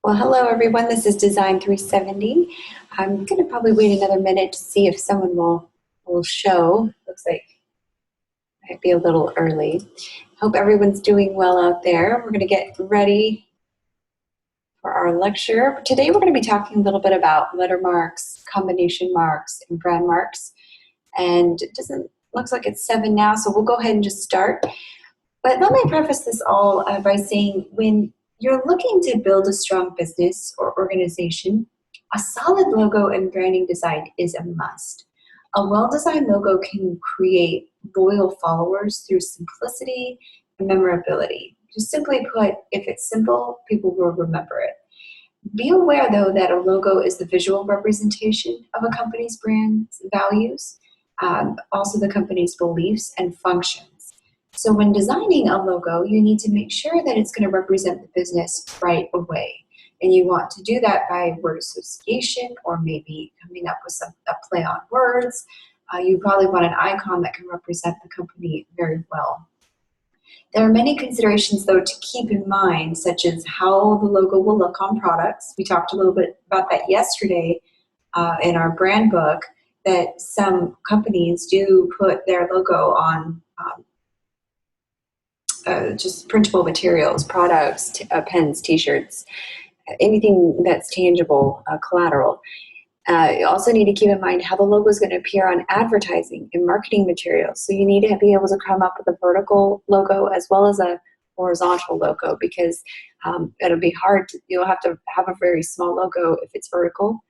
Well, hello everyone. This is Design 370. I'm going to probably wait another minute to see if someone will show. Looks like it might be a little early. Hope everyone's doing well out there. We're going to get ready for our lecture. Today we're going to be talking a little bit about letter marks, combination marks, and brand marks. And it looks like it's 7 now, so we'll go ahead and just start. But let me preface this all by saying when you're looking to build a strong business or organization, a solid logo and branding design is a must. A well-designed logo can create loyal followers through simplicity and memorability. Just simply put, if it's simple, people will remember it. Be aware, though, that a logo is the visual representation of a company's brand's values, also the company's beliefs and functions. So when designing a logo, you need to make sure that it's going to represent the business right away. And you want to do that by word association or maybe coming up with a play on words. You probably want an icon that can represent the company very well. There are many considerations, though, to keep in mind, such as how the logo will look on products. We talked a little bit about that yesterday in our brand book, that some companies do put their logo on just printable materials, products, pens, t-shirts, anything that's tangible, collateral. You also need to keep in mind how the logo is going to appear on advertising and marketing materials. So you need to be able to come up with a vertical logo as well as a horizontal logo, because it'll be hard. You'll have to have a very small logo if it's vertical,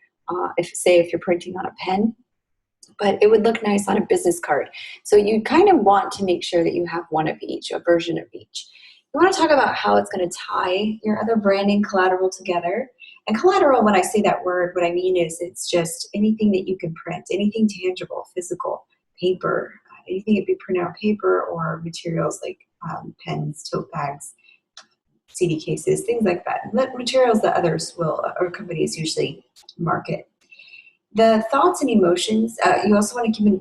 if you're printing on a pen. But it would look nice on a business card. So you kind of want to make sure that you have one of each, a version of each. You want to talk about how it's going to tie your other branding collateral together. And collateral, when I say that word, what I mean is it's just anything that you can print, anything tangible, physical, paper, anything that be printed on paper or materials like pens, tote bags, CD cases, things like that. Materials that others will, or companies usually market. The thoughts and emotions, you also want to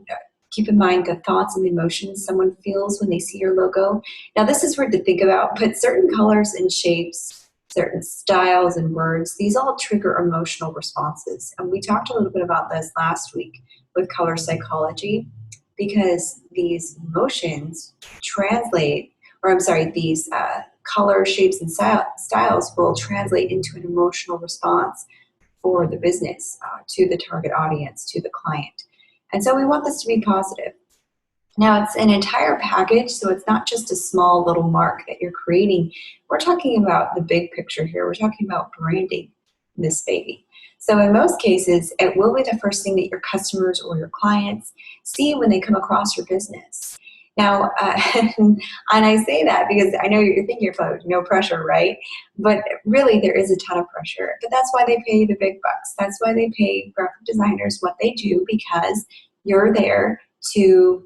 keep in mind the thoughts and emotions someone feels when they see your logo. Now, this is weird to think about, but certain colors and shapes, certain styles and words, these all trigger emotional responses. And we talked a little bit about this last week with color psychology, because these emotions these color, shapes, and styles will translate into an emotional response for the business, to the target audience, to the client. And so we want this to be positive. Now, it's an entire package, so it's not just a small little mark that you're creating. We're talking about the big picture here. We're talking about branding this baby. So in most cases, it will be the first thing that your customers or your clients see when they come across your business. Now, and I say that because I know you're thinking, no pressure, right? But really, there is a ton of pressure. But that's why they pay the big bucks. That's why they pay graphic designers what they do, because you're there to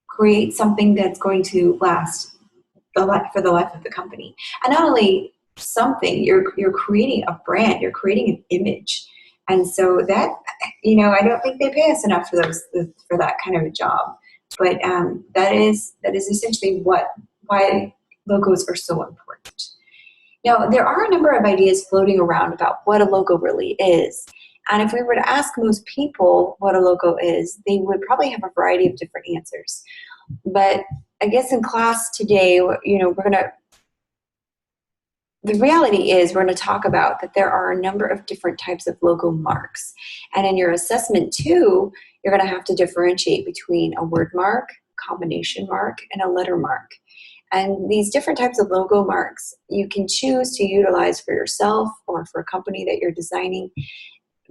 create something that's going to last for the life of the company. And not only something, you're creating a brand, you're creating an image. And so that, I don't think they pay us enough for that kind of a job. But that is essentially why logos are so important. Now, there are a number of ideas floating around about what a logo really is. And if we were to ask most people what a logo is, they would probably have a variety of different answers. But I guess in class today, the reality is we're going to talk about that there are a number of different types of logo marks. And in your assessment too, you're going to have to differentiate between a word mark, combination mark, and a letter mark. And these different types of logo marks you can choose to utilize for yourself or for a company that you're designing.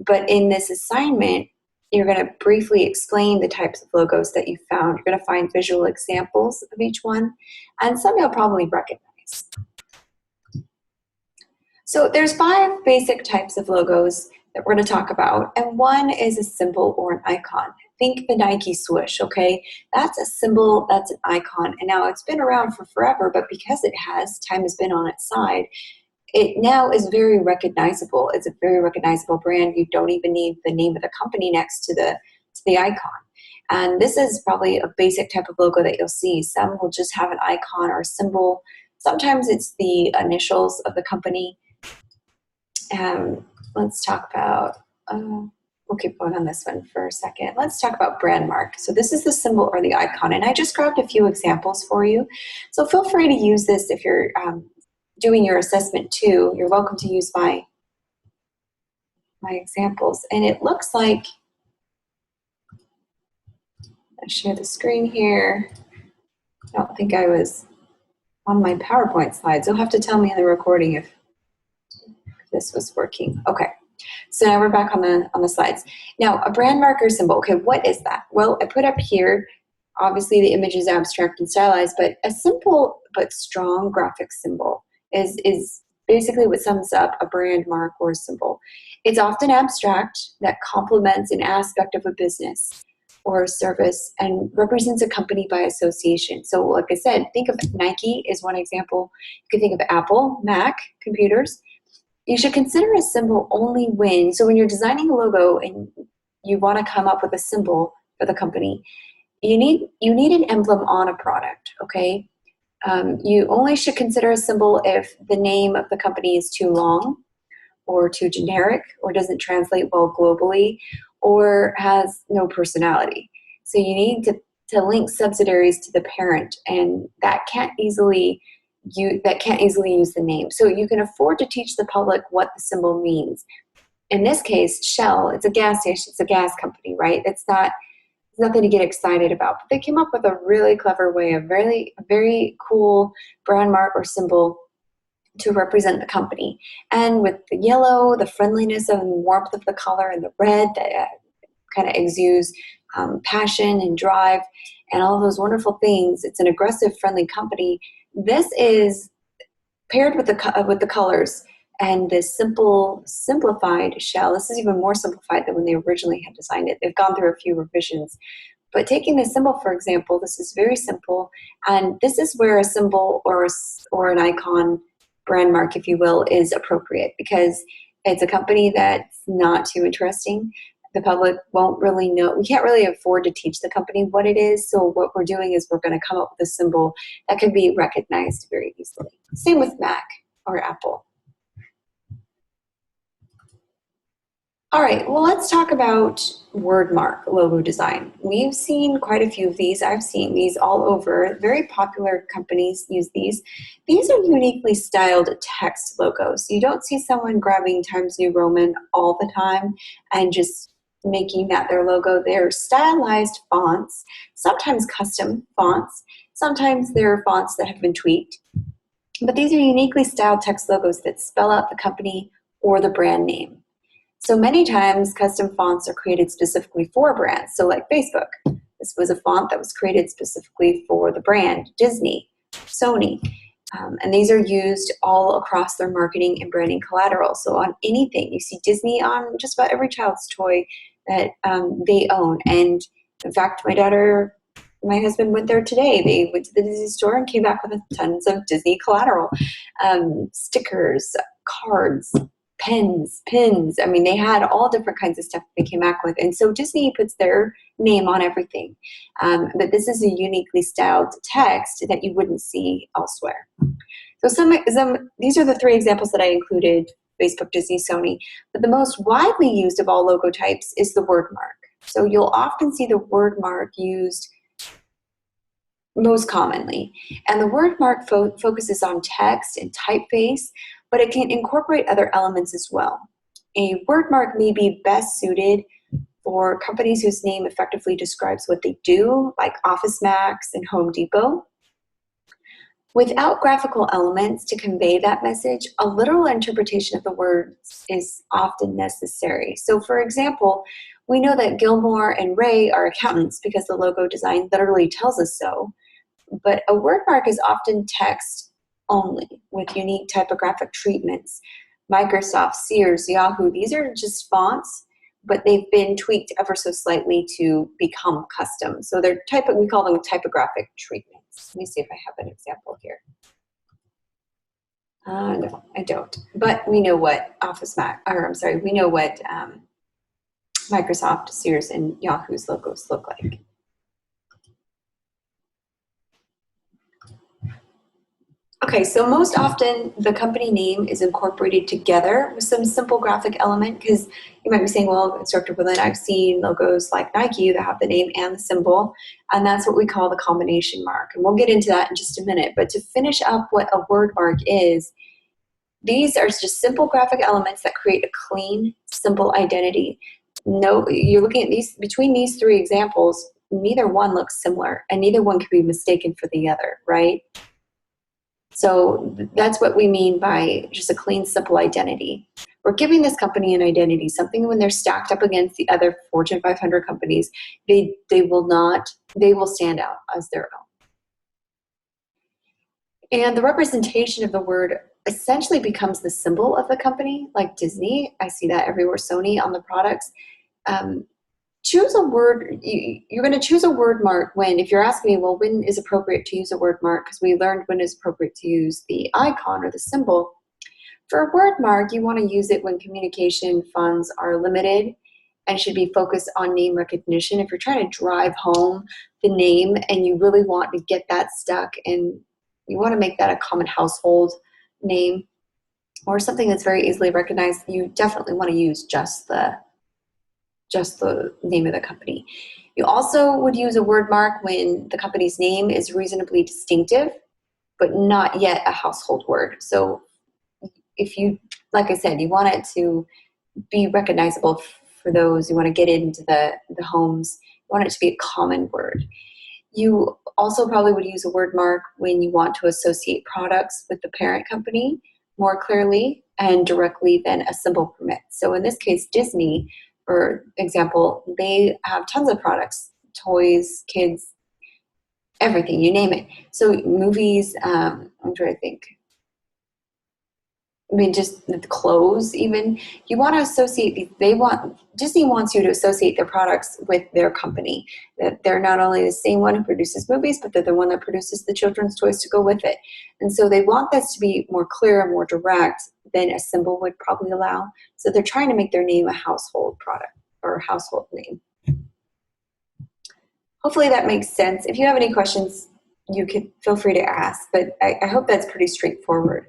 But in this assignment, you're going to briefly explain the types of logos that you found. You're going to find visual examples of each one, and some you'll probably recognize. So there's 5 basic types of logos that we're going to talk about, and one is a symbol or an icon. Think the Nike swoosh, okay? That's a symbol, that's an icon, and now it's been around for forever, but because time has been on its side, it now is very recognizable. It's a very recognizable brand. You don't even need the name of the company next to the icon. And this is probably a basic type of logo that you'll see. Some will just have an icon or a symbol. Sometimes it's the initials of the company. let's talk about, we'll keep going on this one for a second. Let's talk about Wordmark. So this is the symbol or the icon, and I just grabbed a few examples for you. So feel free to use this if you're doing your assessment too. You're welcome to use my examples. And it looks like, I'll share the screen here. I don't think I was on my PowerPoint slides. You'll have to tell me in the recording if this was working. Okay. So now we're back on the slides. Now, a brand marker symbol. Okay, what is that? Well, I put up here, obviously the image is abstract and stylized, but a simple but strong graphic symbol is basically what sums up a brand mark or a symbol. It's often abstract that complements an aspect of a business or a service and represents a company by association. So like I said, think of Nike is one example. You can think of Apple, Mac, computers. You should consider a symbol only when you're designing a logo and you want to come up with a symbol for the company, you need an emblem on a product, okay? You only should consider a symbol if the name of the company is too long or too generic or doesn't translate well globally or has no personality. So you need to link subsidiaries to the parent, and that can't easily use the name. So you can afford to teach the public what the symbol means. In this case, Shell, it's a gas station, it's a gas company, right? It's nothing to get excited about. But they came up with a really clever way, a very cool brand mark or symbol to represent the company. And with the yellow, the friendliness and warmth of the color, and the red that kind of exudes passion and drive and all those wonderful things, it's an aggressive, friendly company. This is paired with the colors and this simplified shell. This is even more simplified than when they originally had designed it. They've gone through a few revisions. But taking this symbol, for example, this is very simple. And this is where a symbol or an icon, brand mark, if you will, is appropriate, because it's a company that's not too interesting. The public won't really know. We can't really afford to teach the company what it is. So what we're doing is we're going to come up with a symbol that can be recognized very easily. Same with Mac or Apple. All right, well, let's talk about Wordmark logo design. We've seen quite a few of these. I've seen these all over. Very popular companies use these. These are uniquely styled text logos. You don't see someone grabbing Times New Roman all the time and just making that their logo. They're stylized fonts, sometimes custom fonts. Sometimes they're fonts that have been tweaked. But these are uniquely styled text logos that spell out the company or the brand name. So many times custom fonts are created specifically for brands. So like Facebook, this was a font that was created specifically for the brand, Disney, Sony. And these are used all across their marketing and branding collateral. So on anything, you see Disney on just about every child's toy that they own. And in fact, my husband went there today. They went to the Disney store and came back with tons of Disney collateral, stickers, cards, pens, pins. I mean, they had all different kinds of stuff they came back with. And so Disney puts their name on everything. But this is a uniquely styled text that you wouldn't see elsewhere. So these are the three examples that I included: Facebook, Disney, Sony. But the most widely used of all logo types is the Wordmark. So you'll often see the Wordmark used most commonly. And the Wordmark focuses on text and typeface, but it can incorporate other elements as well. A wordmark may be best suited for companies whose name effectively describes what they do, like Office Max and Home Depot. Without graphical elements to convey that message, a literal interpretation of the words is often necessary. So for example, we know that Gilmore and Ray are accountants because the logo design literally tells us so, but a wordmark is often text only with unique typographic treatments. Microsoft, Sears, Yahoo, these are just fonts, but they've been tweaked ever so slightly to become custom. So we call them typographic treatments. Let me see if I have an example here. No, I don't. But we know what we know what Microsoft, Sears, and Yahoo's logos look like. Okay, so most often the company name is incorporated together with some simple graphic element, because you might be saying, well, Instructor Berlin, I've seen logos like Nike that have the name and the symbol, and that's what we call the combination mark. And we'll get into that in just a minute. But to finish up what a word mark is, these are just simple graphic elements that create a clean, simple identity. No, you're looking at these, between these three examples, neither one looks similar, and neither one could be mistaken for the other, right? So that's what we mean by just a clean, simple identity. We're giving this company an identity, something when they're stacked up against the other Fortune 500 companies, they will stand out as their own. And the representation of the word essentially becomes the symbol of the company, like Disney. I see that everywhere, Sony on the products. Choose a word, you're going to choose a word mark when, if you're asking me, well, when is appropriate to use a word mark? Because we learned when it's appropriate to use the icon or the symbol. For a word mark, you want to use it when communication funds are limited and should be focused on name recognition. If you're trying to drive home the name and you really want to get that stuck and you want to make that a common household name or something that's very easily recognized, you definitely want to use just the name of the company. You also would use a word mark when the company's name is reasonably distinctive, but not yet a household word. So if you, like I said, you want it to be recognizable for those, you want to get into the homes, you want it to be a common word. You also probably would use a word mark when you want to associate products with the parent company more clearly and directly than a symbol permits. So in this case, Disney, for example, they have tons of products, toys, kids, everything, you name it. So movies, I'm trying to think. I mean, just the clothes, even. You want to associate, Disney wants you to associate their products with their company. That they're not only the same one who produces movies, but they're the one that produces the children's toys to go with it. And so they want this to be more clear and more direct than a symbol would probably allow. So they're trying to make their name a household product or a household name. Hopefully that makes sense. If you have any questions, you can feel free to ask, but I hope that's pretty straightforward.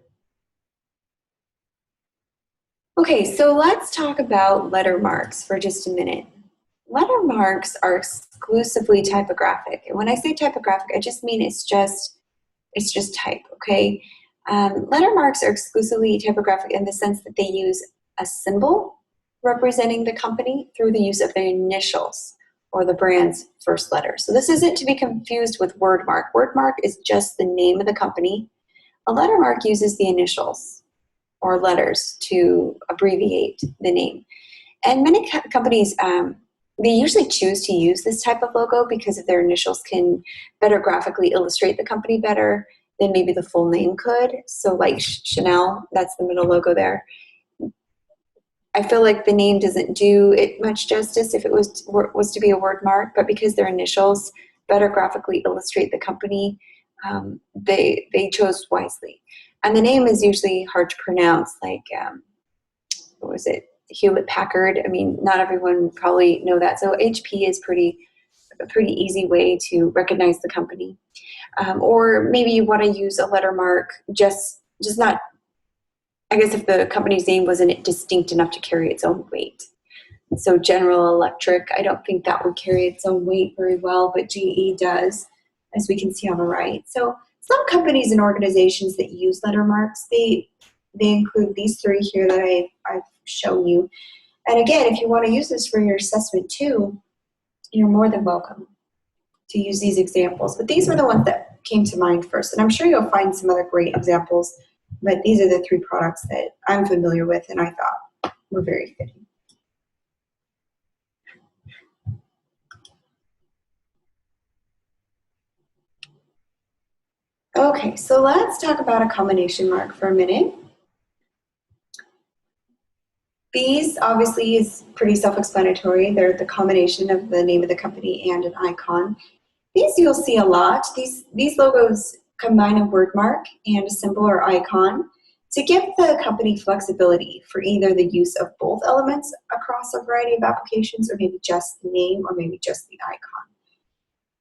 Okay, so let's talk about letter marks for just a minute. Letter marks are exclusively typographic. And when I say typographic, I just mean it's just type, okay? Letter marks are exclusively typographic in the sense that they use a symbol representing the company through the use of their initials or the brand's first letter. So this isn't to be confused with Wordmark. Wordmark is just the name of the company. A letter mark uses the initials or letters to abbreviate the name. And many companies, they usually choose to use this type of logo because of their initials can better graphically illustrate the company better than maybe the full name could. So like Chanel, that's the middle logo there. I feel like the name doesn't do it much justice if it was to be a word mark, but because their initials better graphically illustrate the company, they chose wisely. And the name is usually hard to pronounce, like, what was it, Hewlett-Packard. I mean, not everyone probably know that. So HP is a pretty easy way to recognize the company. Or maybe you want to use a letter mark, just not, I guess if the company's name wasn't distinct enough to carry its own weight. So General Electric, I don't think that would carry its own weight very well, but GE does, as we can see on the right. So some companies and organizations that use letter marks, they include these three here that I've shown you. And again, if you want to use this for your assessment too, you're more than welcome to use these examples. But these were the ones that came to mind first. And I'm sure you'll find some other great examples, but these are the three products that I'm familiar with and I thought were very fitting. Okay, so let's talk about a combination mark for a minute. These obviously is pretty self-explanatory. They're the combination of the name of the company and an icon. These you'll see a lot. These logos combine a word mark and a symbol or icon to give the company flexibility for either the use of both elements across a variety of applications or maybe just the name or maybe just the icon.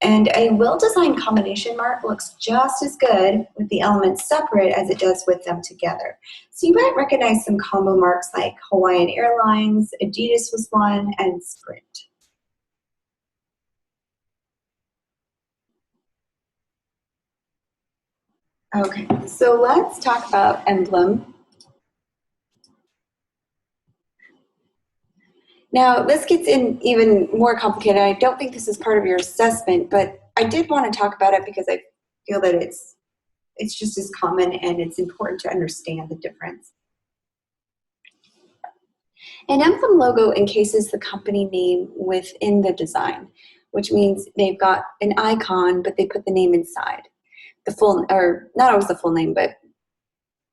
And a well-designed combination mark looks just as good with the elements separate as it does with them together. So you might recognize some combo marks like Hawaiian Airlines, Adidas was one, and Sprint. Okay, so let's talk about emblem. Now, this gets in even more complicated. I don't think this is part of your assessment, but I did want to talk about it because I feel that it's just as common and it's important to understand the difference. An emblem logo encases the company name within the design, which means they've got an icon, but they put the name inside. The full, or not always the full name, but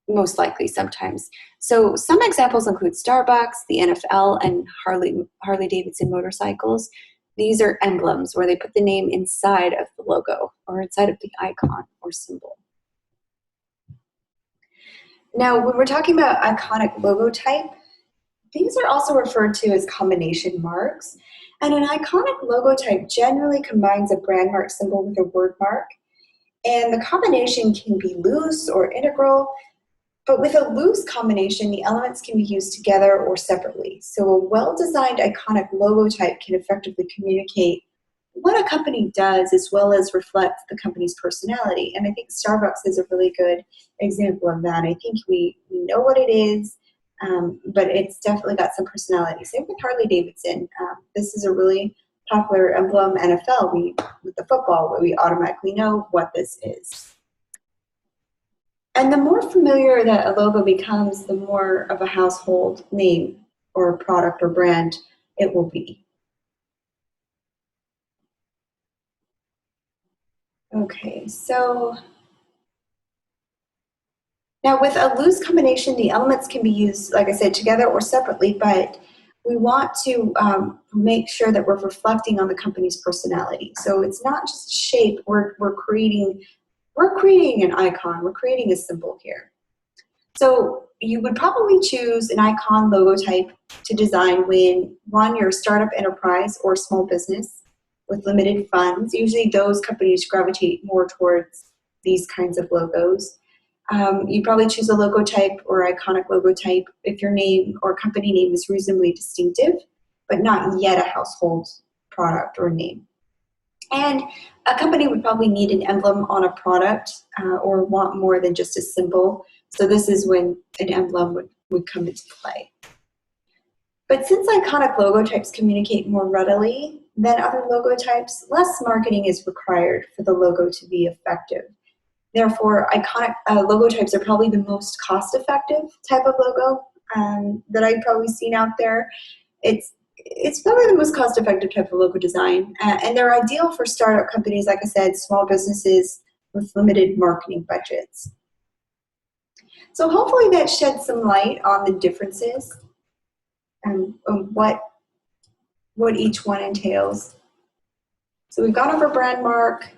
most likely sometimes. So some examples include Starbucks, the NFL, and Harley Davidson motorcycles. These are emblems where they put the name inside of the logo or inside of the icon or symbol. Now, when we're talking about iconic logo type, these are also referred to as combination marks. And an iconic logo type generally combines a brand mark symbol with a word mark. And the combination can be loose or integral. But with a loose combination, the elements can be used together or separately. So a well-designed iconic logo type can effectively communicate what a company does as well as reflect the company's personality. And I think Starbucks is a really good example of that. I think we know what it is, but it's definitely got some personality. Same with Harley Davidson. This is a really popular emblem, NFL. With the football, we automatically know what this is. And the more familiar that a logo becomes, the more of a household name or product or brand it will be. Okay, so now with a loose combination, the elements can be used, like I said, together or separately, but we want to make sure that we're reflecting on the company's personality. So it's not just shape, we're creating an icon, we're creating a symbol here. So you would probably choose an icon logo type to design when, one, you're a startup enterprise or small business with limited funds. Usually those companies gravitate more towards these kinds of logos. You probably choose a logo type or iconic logo type if your name or company name is reasonably distinctive, but not yet a household product or name. And a company would probably need an emblem on a product or want more than just a symbol. So this is when an emblem would come into play. But since iconic logo types communicate more readily than other logo types, less marketing is required for the logo to be effective. Therefore, iconic logo types are probably the most cost-effective type of logo that I've probably seen out there. It's probably the most cost-effective type of logo design, and they're ideal for startup companies, like I said, small businesses with limited marketing budgets. So hopefully that sheds some light on the differences and what each one entails. So we've gone over brand mark,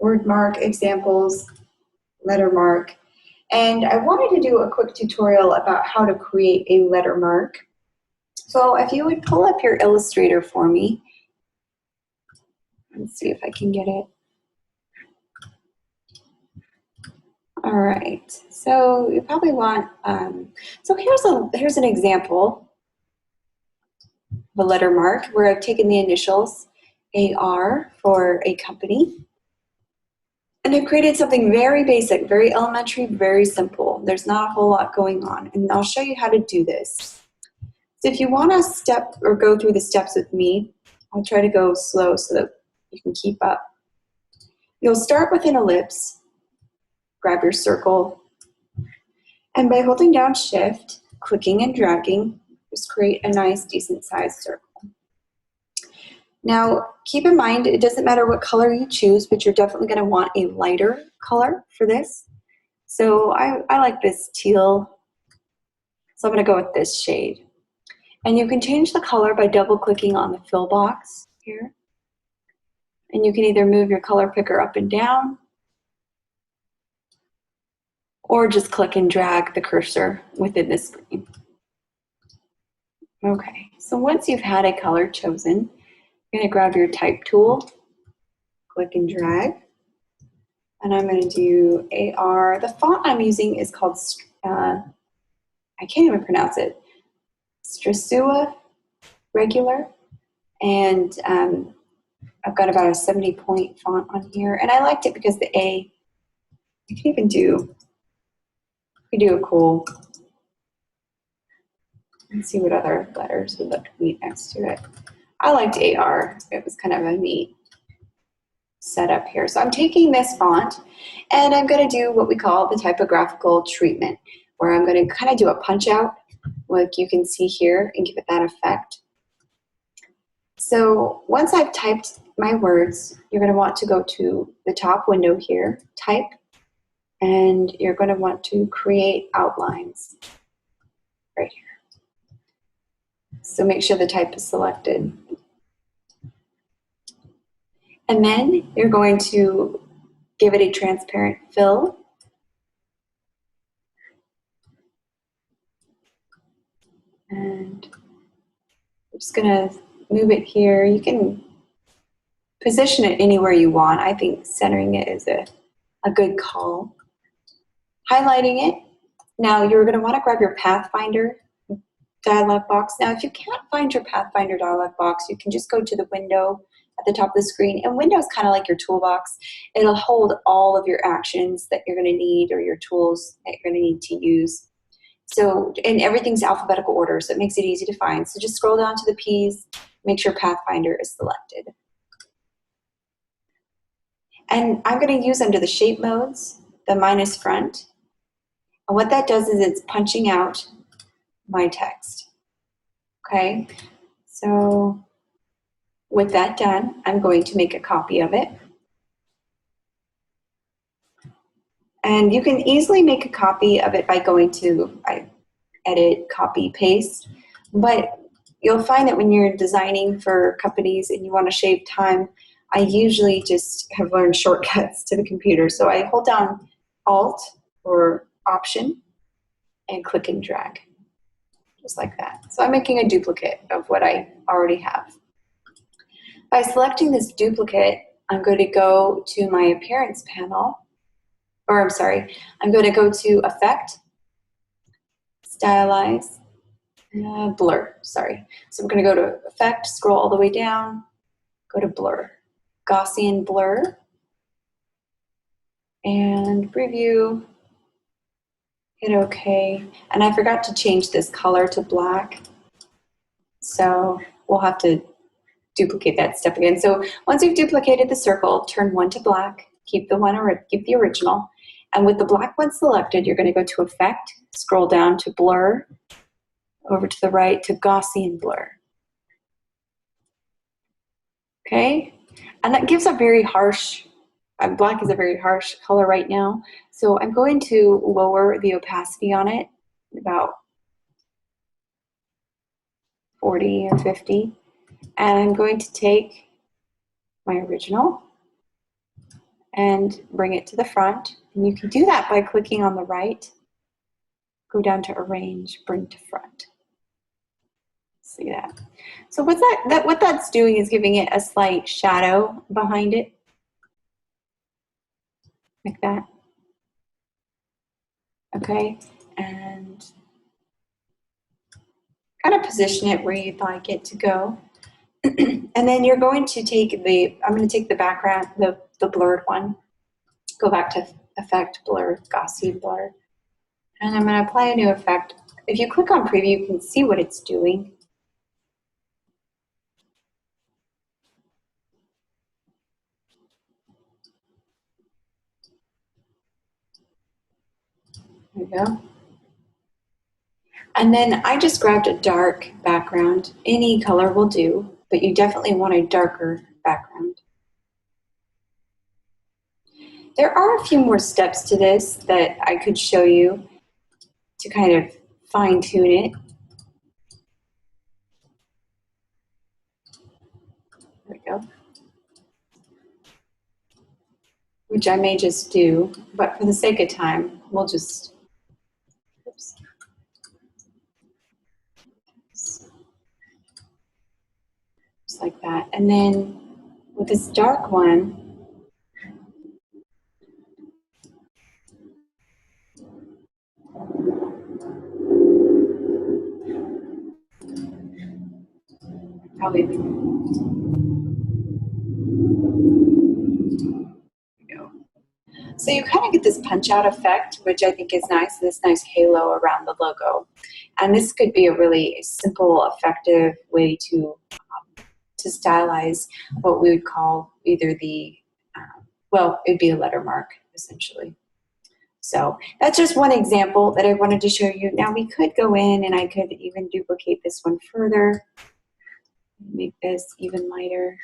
word mark examples, lettermark, and I wanted to do a quick tutorial about how to create a lettermark. So if you would pull up your Illustrator for me, let's see if I can get it. All right, so you probably want, so here's an example of a lettermark where I've taken the initials AR for a company. And I've created something very basic, very elementary, very simple. There's not a whole lot going on, and I'll show you how to do this. So if you want to go through the steps with me, I'll try to go slow so that you can keep up. You'll start with an ellipse, grab your circle, and by holding down Shift, clicking and dragging, just create a nice, decent sized circle. Now, keep in mind, it doesn't matter what color you choose, but you're definitely going to want a lighter color for this. So I like this teal, so I'm going to go with this shade. And you can change the color by double-clicking on the fill box here. And you can either move your color picker up and down, or just click and drag the cursor within the screen. Okay, so once you've had a color chosen, you're going to grab your type tool click and drag. And I'm going to do AR. The font I'm using is called, I can't even pronounce it, Strasua Regular. And I've got about a 70-point font on here. And I liked it because the A, you can even do, we do a cool, let's see what other letters would look neat next to it. I liked AR. It was kind of a neat setup here. So I'm taking this font and I'm going to do what we call the typographical treatment, where I'm going to kind of do a punch out, like you can see here, and give it that effect. So once I've typed my words, you're going to want to go to the top window here, type, and you're going to want to create outlines right here. So make sure the type is selected. And then you're going to give it a transparent fill. And I'm just going to move it here. You can position it anywhere you want. I think centering it is a good call. Highlighting it. Now you're going to want to grab your Pathfinder dialog box. Now if you can't find your Pathfinder dialog box, you can just go to the window at the top of the screen. And window is kind of like your toolbox. It'll hold all of your actions that you're going to need, or your tools that you're going to need to use. So, and everything's alphabetical order, so it makes it easy to find. So just scroll down to the P's, make sure Pathfinder is selected. And I'm going to use under the shape modes, the minus front. And what that does is it's punching out my text. Okay, so with that done, I'm going to make a copy of it. And you can easily make a copy of it by going to edit, copy, paste. But you'll find that when you're designing for companies and you want to shave time, I usually just have learned shortcuts to the computer. So I hold down Alt or Option and click and drag, just like that. So I'm making a duplicate of what I already have. By selecting this duplicate, I'm going to go to my Appearance panel, or I'm sorry, I'm going to go to Effect, Stylize, Blur, sorry. So I'm going to go to Effect, scroll all the way down, go to Blur, Gaussian Blur, and Preview, hit OK. And I forgot to change this color to black, so we'll have to duplicate that step again. So once you've duplicated the circle, turn one to black, keep the original, and with the black one selected, you're going to go to Effect, scroll down to Blur, over to the right to Gaussian Blur. Okay, and that gives a very harsh, black is a very harsh color right now, so I'm going to lower the opacity on it about 40 or 50. And I'm going to take my original and bring it to the front. And you can do that by clicking on the right, go down to Arrange, Bring to Front. See that? So what that's doing is giving it a slight shadow behind it, like that. Okay, and kind of position it where you'd like it to go. And then you're going to take I'm going to take the background, the blurred one, go back to Effect, Blur, Gaussian Blur, and I'm going to apply a new effect. If you click on Preview, you can see what it's doing. There you go. And then I just grabbed a dark background. Any color will do, but you definitely want a darker background. There are a few more steps to this that I could show you to kind of fine tune it. There we go. Which I may just do, but for the sake of time, we'll just, oops. Just like that. And then with this dark one, Probably, you know. So you kind of get this punch out effect, which I think is nice, this nice halo around the logo. And this could be a really simple, effective way to stylize what we would call either the, well, it'd be a lettermark, essentially. So that's just one example that I wanted to show you. Now we could go in and I could even duplicate this one further, make this even lighter.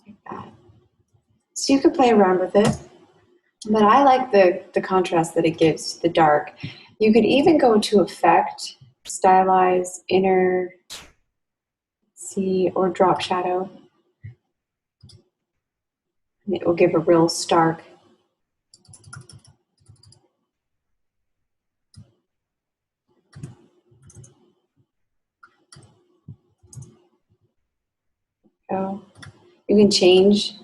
Like that. So you could play around with it, but I like the contrast that it gives to the dark. You could even go to effect, stylize, inner, see, or drop shadow. And it will give a real stark. So you can change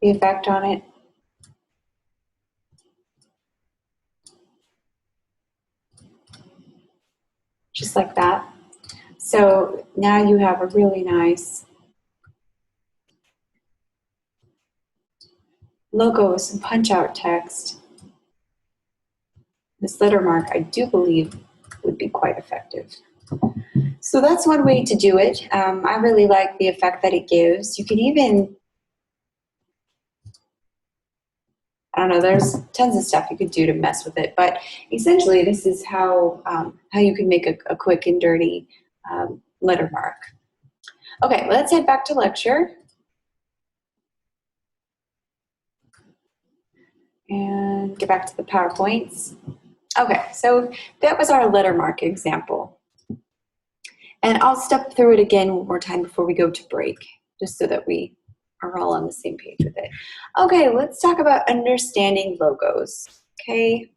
the effect on it. Just like that. So now you have a really nice logo with some punch-out text. This lettermark, I do believe, would be quite effective. So that's one way to do it. I really like the effect that it gives. You could even, I don't know, there's tons of stuff you could do to mess with it, but essentially this is how you can make a quick and dirty lettermark. Okay, let's head back to lecture. And get back to the PowerPoints. Okay, so that was our lettermark example. And I'll step through it again one more time before we go to break, just so that we are all on the same page with it. Okay, let's talk about understanding logos, okay?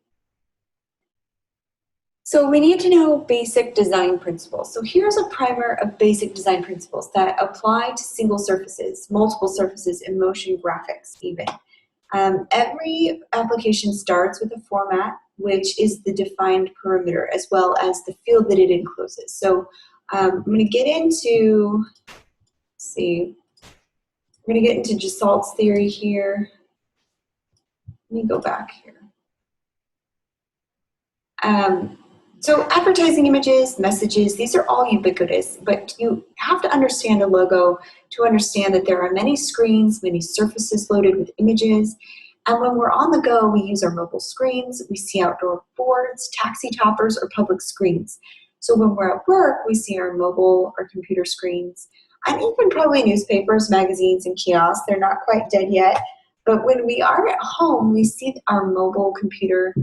So we need to know basic design principles. So here's a primer of basic design principles that apply to single surfaces, multiple surfaces, and motion graphics even. Every application starts with a format, which is the defined perimeter, as well as the field that it encloses. So I'm going to get into, let's see, we're going to get into Gestalt's theory here. Let me go back here. So advertising images, messages, these are all ubiquitous, but you have to understand a logo to understand that there are many screens, many surfaces loaded with images. And when we're on the go, we use our mobile screens, we see outdoor boards, taxi toppers, or public screens. So when we're at work, we see our mobile or computer screens, and even probably newspapers, magazines, and kiosks. They're not quite dead yet. But when we are at home, we see our mobile computer,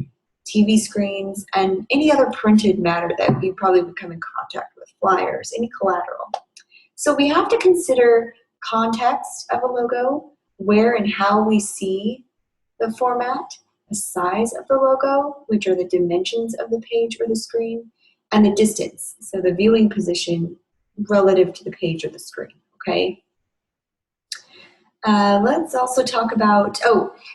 TV screens, and any other printed matter that we probably would come in contact with, flyers, any collateral. So we have to consider context of a logo, where and how we see the format, the size of the logo, which are the dimensions of the page or the screen, and the distance, so the viewing position relative to the page or the screen, okay? Let's also talk about,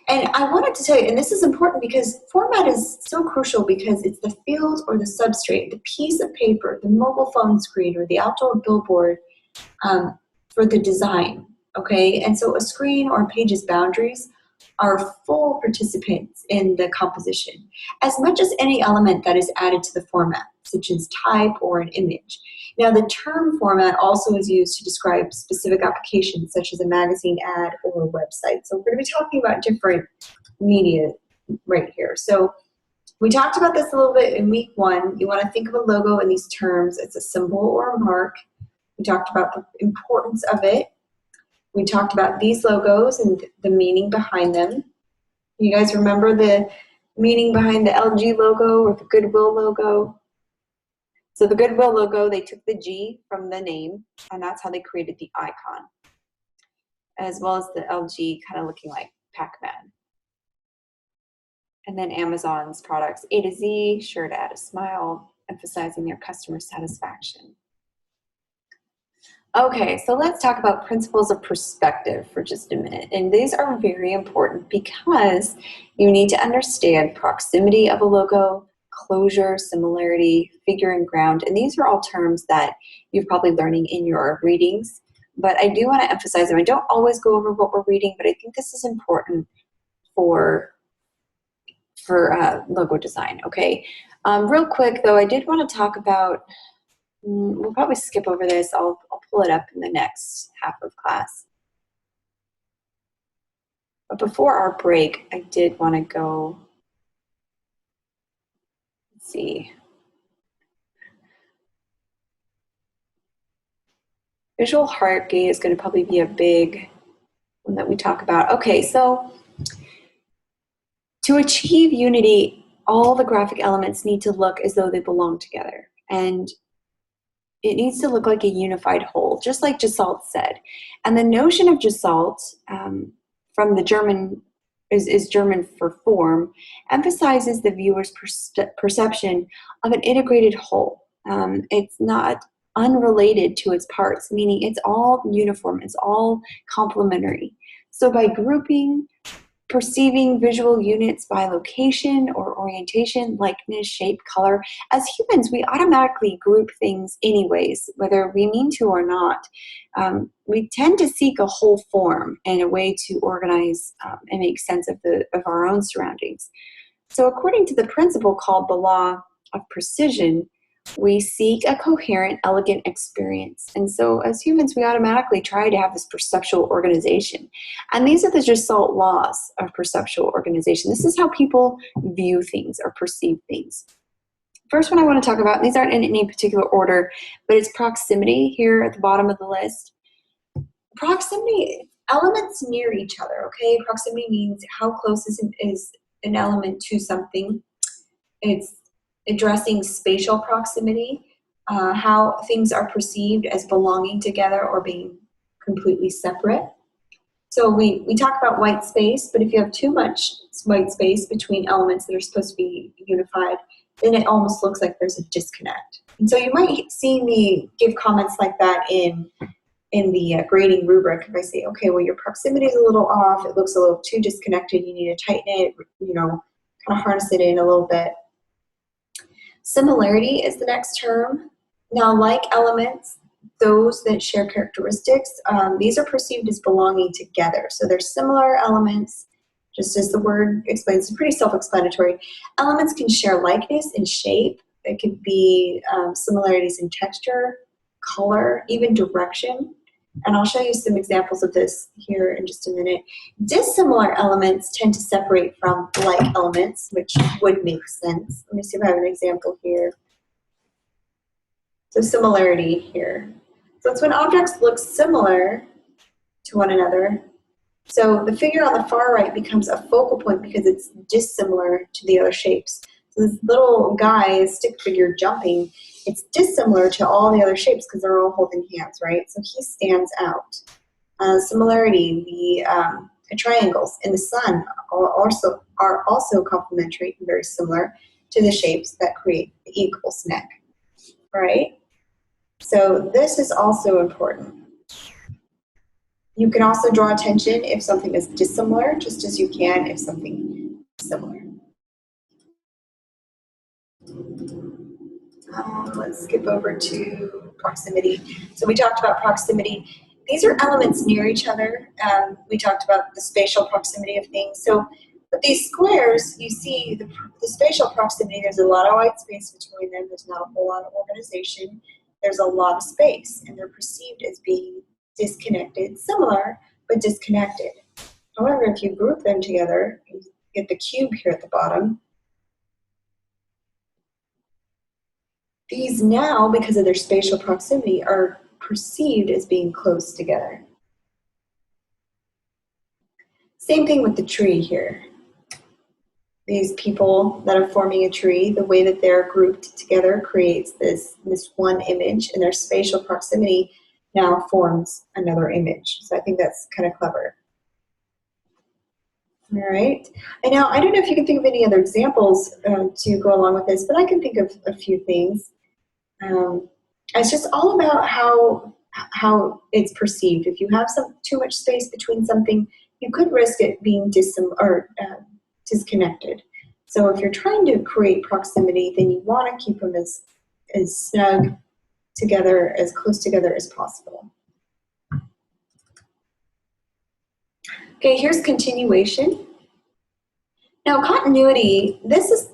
and I wanted to tell you, and this is important because format is so crucial because it's the field or the substrate, the piece of paper, the mobile phone screen, or the outdoor billboard for the design, okay? And so a screen or a page's boundaries are full participants in the composition, as much as any element that is added to the format, such as type or an image. Now, the term format also is used to describe specific applications, such as a magazine ad or a website. So we're going to be talking about different media right here. So we talked about this a little bit in week 1. You want to think of a logo in these terms. It's a symbol or a mark. We talked about the importance of it. We talked about these logos and the meaning behind them. You guys remember the meaning behind the LG logo or the Goodwill logo? So the Goodwill logo, they took the G from the name, and that's how they created the icon, as well as the LG kind of looking like Pac-Man. And then Amazon's products, A to Z, sure to add a smile, emphasizing their customer satisfaction. Okay, so let's talk about principles of perspective for just a minute. And these are very important because you need to understand proximity of a logo, closure, similarity, figure, and ground. And these are all terms that you're probably learning in your readings. But I do want to emphasize them. I don't always go over what we're reading, but I think this is important for logo design, okay? Real quick, though, I did want to talk about, we'll probably skip over this. I'll pull it up in the next half of class. But before our break, I did want to go, let's see. Visual heart gate is going to probably be a big one that we talk about. Okay, so to achieve unity, all the graphic elements need to look as though they belong together. And it needs to look like a unified whole, just like Gestalt said. And the notion of Gestalt, from the German, is German for form, emphasizes the viewer's perception of an integrated whole. It's not unrelated to its parts, meaning it's all uniform, it's all complementary. So by grouping, perceiving visual units by location or orientation, likeness, shape, color. As humans, we automatically group things anyways, whether we mean to or not. We tend to seek a whole form and a way to organize and make sense of our own surroundings. So according to the principle called the law of precision, we seek a coherent, elegant experience. And so as humans, we automatically try to have this perceptual organization. And these are the Gestalt laws of perceptual organization. This is how people view things or perceive things. First one I want to talk about, these aren't in any particular order, but it's proximity here at the bottom of the list. Proximity, elements near each other, okay? Proximity means how close is an element to something. It's addressing spatial proximity, how things are perceived as belonging together or being completely separate. So we talk about white space, but if you have too much white space between elements that are supposed to be unified, then it almost looks like there's a disconnect. And so you might see me give comments like that in the grading rubric. If I say, okay, well, your proximity is a little off, it looks a little too disconnected, you need to tighten it, kind of harness it in a little bit. Similarity is the next term. Now, like elements, those that share characteristics, these are perceived as belonging together. So they're similar elements, just as the word explains. It's pretty self-explanatory. Elements can share likeness in shape. It could be similarities in texture, color, even direction. And I'll show you some examples of this here in just a minute. Dissimilar elements tend to separate from like elements, which would make sense. Let me see if I have an example here. So similarity here. So it's when objects look similar to one another. So the figure on the far right becomes a focal point because it's dissimilar to the other shapes. So this little guy, stick figure jumping, it's dissimilar to all the other shapes because they're all holding hands, right? So he stands out. Similarity, the triangles in the sun are also complementary and very similar to the shapes that create the eagle's neck, right? So this is also important. You can also draw attention if something is dissimilar, just as you can if something is similar. Let's skip over to proximity. So we talked about proximity. These are elements near each other. We talked about the spatial proximity of things. So with these squares, you see the spatial proximity, there's a lot of white space between them. There's not a whole lot of organization. There's a lot of space, and they're perceived as being disconnected, similar, but disconnected. However, if you group them together, you get the cube here at the bottom. These now, because of their spatial proximity, are perceived as being close together. Same thing with the tree here. these people that are forming a tree, the way that they're grouped together creates this one image, and their spatial proximity now forms another image. So I think that's kind of clever. All right. And now, I don't know if you can think of any other examples to go along with this, but I can think of a few things. It's just all about how it's perceived. If you have too much space between something, you could risk it being disconnected. So if you're trying to create proximity, then you want to keep them as snug together, as close together as possible. Okay, here's continuation. Now, continuity, this is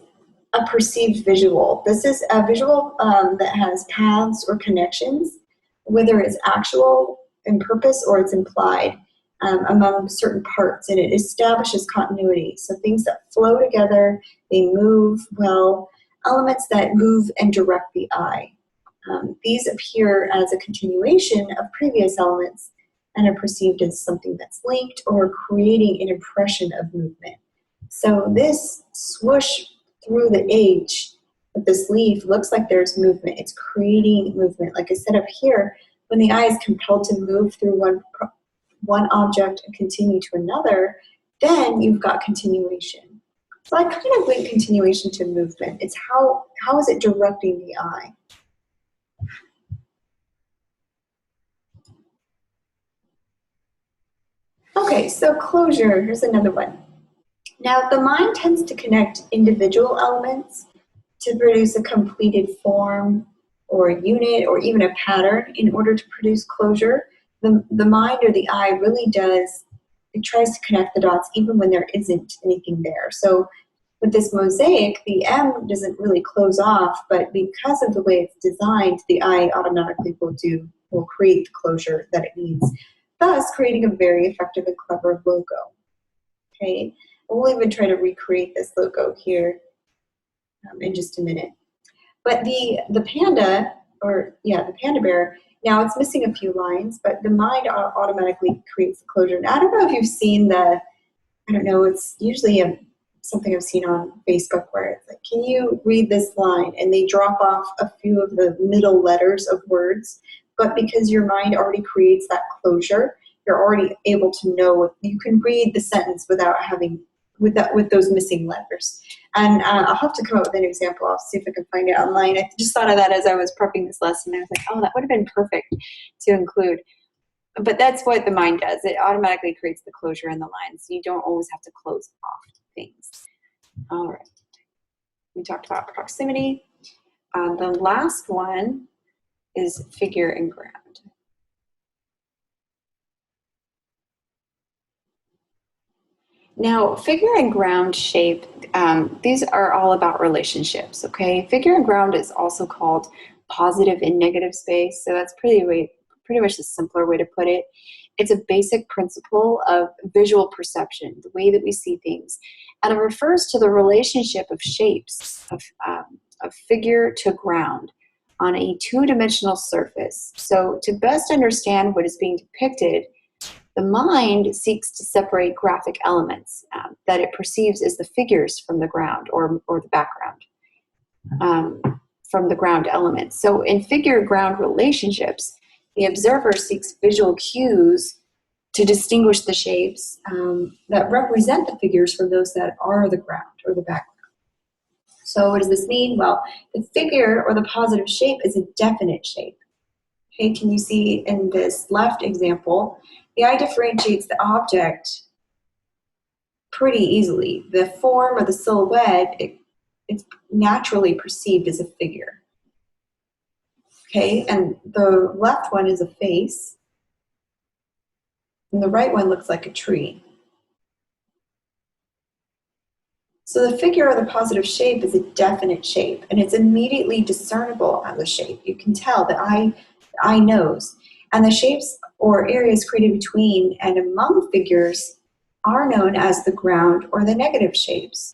a perceived visual. This is a visual that has paths or connections, whether it's actual in purpose or it's implied among certain parts, and it establishes continuity. So things that flow together, they move well, elements that move and direct the eye. These appear as a continuation of previous elements and are perceived as something that's linked or creating an impression of movement. So this swoosh through the age of this leaf looks like there's movement. It's creating movement. Like I said up here, when the eye is compelled to move through one object and continue to another, then you've got continuation. So I kind of link continuation to movement. It's how is it directing the eye? Okay, so closure, here's another one. Now, the mind tends to connect individual elements to produce a completed form or a unit or even a pattern in order to produce closure. The mind or the eye really does, it tries to connect the dots even when there isn't anything there. So with this mosaic, the M doesn't really close off, but because of the way it's designed, the eye automatically will create the closure that it needs, thus creating a very effective and clever logo. Okay, we'll even try to recreate this logo here in just a minute. But the panda, the panda bear, now it's missing a few lines, but the mind automatically creates the closure. Now, I don't know if you've seen it's usually something I've seen on Facebook where it's like, can you read this line? And they drop off a few of the middle letters of words, but because your mind already creates that closure, you're already able to know, you can read the sentence without having, with those missing letters. And I'll have to come up with an example. I'll see if I can find it online. I just thought of that as I was prepping this lesson. I was like, oh, that would have been perfect to include. But that's what the mind does. It automatically creates the closure in the lines. You don't always have to close off things. All right. We talked about proximity. The last one is figure and ground. Now, figure and ground shape, these are all about relationships, okay? Figure and ground is also called positive and negative space, so that's pretty much the simpler way to put it. It's a basic principle of visual perception, the way that we see things, and it refers to the relationship of shapes, of figure to ground on a two-dimensional surface. So to best understand what is being depicted, the mind seeks to separate graphic elements that it perceives as the figures from the ground or the background from the ground elements. So in figure-ground relationships, the observer seeks visual cues to distinguish the shapes that represent the figures from those that are the ground or the background. So what does this mean? Well, the figure or the positive shape is a definite shape. Okay, can you see in this left example, the eye differentiates the object pretty easily. The form or the silhouette, it's naturally perceived as a figure. Okay, and the left one is a face, and the right one looks like a tree. So the figure or the positive shape is a definite shape, and it's immediately discernible as a shape. You can tell, the eye knows. And the shapes or areas created between and among figures are known as the ground or the negative shapes.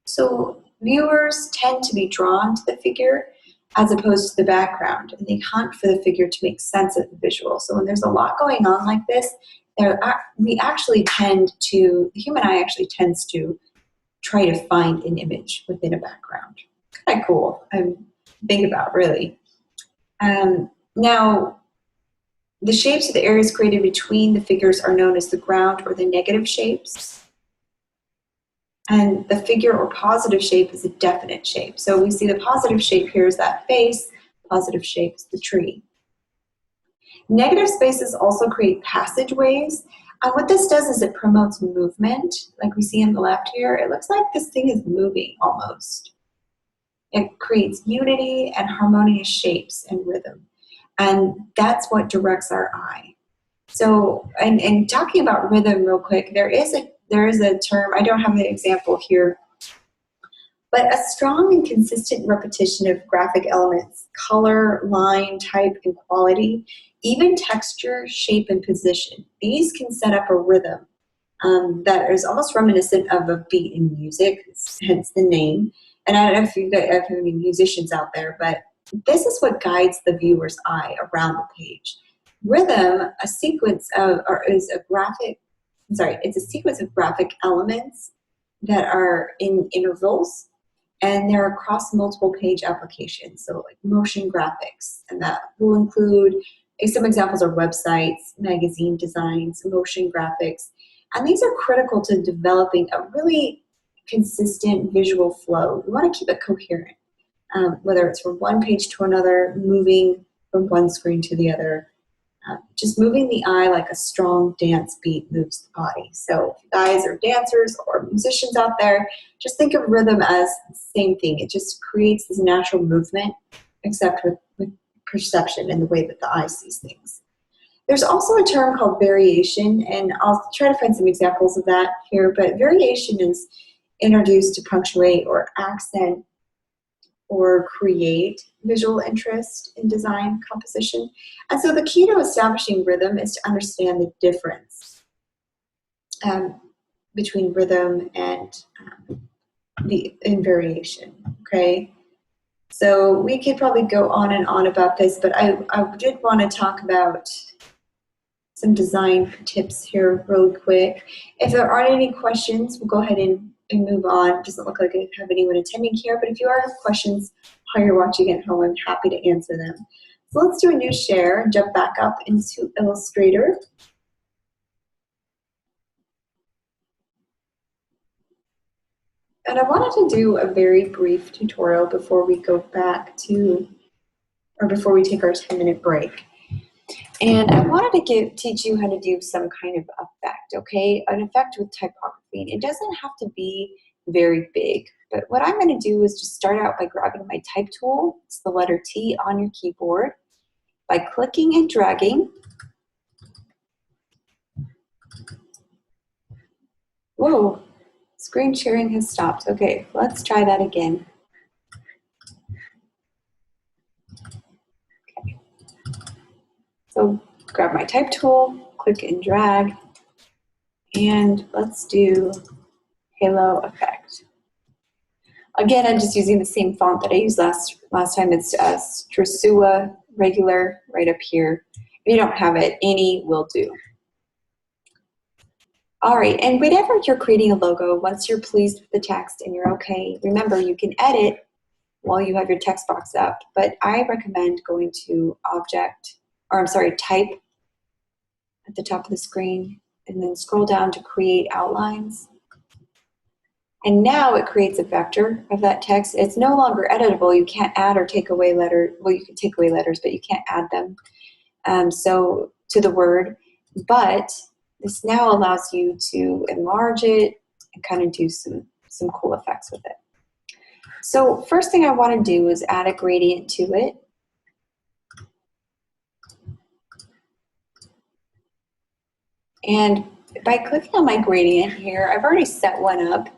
So viewers tend to be drawn to the figure as opposed to the background, and they hunt for the figure to make sense of the visual. So when there's a lot going on like this, the human eye actually tends to try to find an image within a background. Kind of cool. Think about really. Now, the shapes of the areas created between the figures are known as the ground or the negative shapes. And the figure or positive shape is a definite shape. So we see the positive shape here is that face, positive shape is the tree. Negative spaces also create passageways. And what this does is it promotes movement. Like we see on the left here, it looks like this thing is moving almost. It creates unity and harmonious shapes and rhythm. And that's what directs our eye. So, and talking about rhythm real quick, there is a term, I don't have an example here, but a strong and consistent repetition of graphic elements, color, line, type, and quality, even texture, shape, and position. These can set up a rhythm that is almost reminiscent of a beat in music, hence the name. And I don't know if you guys have any musicians out there, but this is what guides the viewer's eye around the page. Rhythm, a sequence of, or is a graphic, it's a sequence of graphic elements that are in intervals, and they're across multiple page applications. So like motion graphics, and that will include, some examples are websites, magazine designs, motion graphics, and these are critical to developing a really consistent visual flow. We want to keep it coherent, whether it's from one page to another, moving from one screen to the other. Just moving the eye like a strong dance beat moves the body. So if you guys are dancers or musicians out there, just think of rhythm as the same thing. It just creates this natural movement, except with perception and the way that the eye sees things. There's also a term called variation, and I'll try to find some examples of that here, but variation is introduced to punctuate or accent or create visual interest in design composition. And so the key to establishing rhythm is to understand the difference between rhythm and variation, okay? So we could probably go on and on about this, but I did want to talk about some design tips here really quick. If there aren't any questions, we'll go ahead and move on. It doesn't look like I have anyone attending here, but if you have questions while you're watching at home, I'm happy to answer them. So let's do a new share and jump back up into Illustrator. And I wanted to do a very brief tutorial before we go back to, or before we take our 10-minute break. And I wanted to teach you how to do some kind of effect, okay? An effect with typography. It doesn't have to be very big, but what I'm going to do is just start out by grabbing my type tool. It's the letter T on your keyboard. By clicking and dragging. Whoa, screen sharing has stopped. Okay, let's try that again. Okay. So grab my type tool, click and drag, and let's do halo effect. Again, I'm just using the same font that I used last time. It's Strasua regular right up here. If you don't have it, any will do. All right, and whenever you're creating a logo, once you're pleased with the text and you're okay, remember you can edit while you have your text box up, but I recommend going to type at the top of the screen, and then scroll down to create outlines. And now it creates a vector of that text. It's no longer editable. You can't add or take away letters. Well, you can take away letters, but you can't add them so to the word. But this now allows you to enlarge it and kind of do some cool effects with it. So first thing I want to do is add a gradient to it. And by clicking on my gradient here, I've already set one up.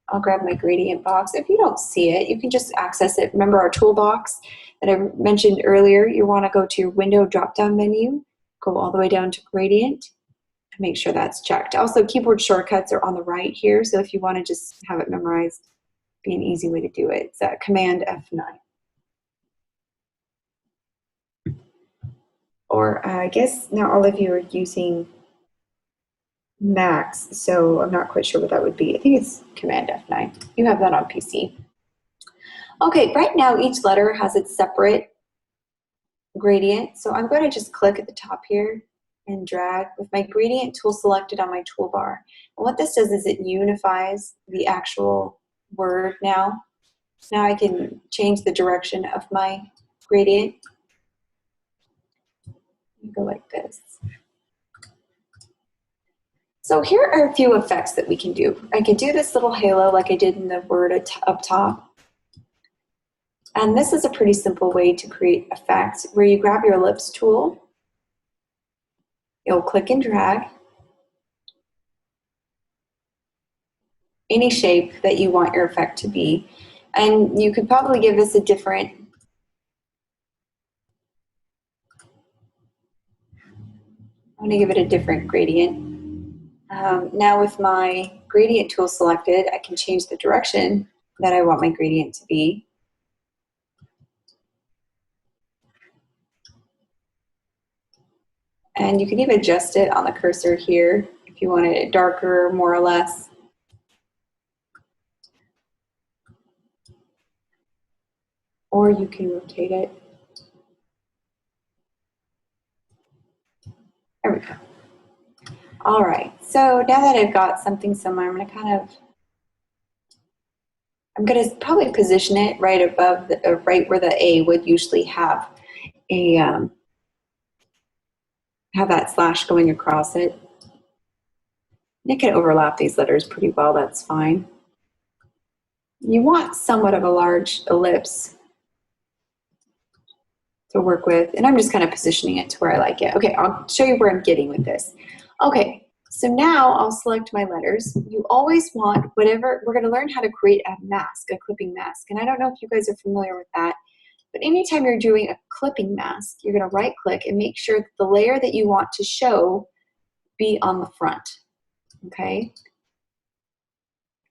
I'll grab my gradient box. If you don't see it, you can just access it. Remember our toolbox that I mentioned earlier? You want to go to your window drop-down menu, go all the way down to gradient, and make sure that's checked. Also, keyboard shortcuts are on the right here, so if you want to just have it memorized, be an easy way to do it. It's Command F9. Or I guess now all of you are using Max, so I'm not quite sure what that would be. I think it's Command F9. You have that on PC. Okay, right now each letter has its separate gradient, so I'm going to just click at the top here and drag with my gradient tool selected on my toolbar. And what this does is it unifies the actual word now. Now I can change the direction of my gradient. Go like this. So here are a few effects that we can do. I can do this little halo like I did in the word up top. And this is a pretty simple way to create effects where you grab your ellipse tool, you'll click and drag any shape that you want your effect to be. And you could probably give this a different, I want to give it a different gradient. Now with my gradient tool selected, I can change the direction that I want my gradient to be. And you can even adjust it on the cursor here if you wanted it darker, more or less. Or you can rotate it. There we go. All right, so now that I've got something somewhere, I'm going to probably position it right above, right where the A would usually have a, have that slash going across it. And it can overlap these letters pretty well, that's fine. You want somewhat of a large ellipse to work with, and I'm just kind of positioning it to where I like it. Okay, I'll show you where I'm getting with this. Okay, so now I'll select my letters. You always want whatever, we're going to learn how to create a mask, a clipping mask, and I don't know if you guys are familiar with that, but anytime you're doing a clipping mask, you're going to right click and make sure that the layer that you want to show be on the front, okay?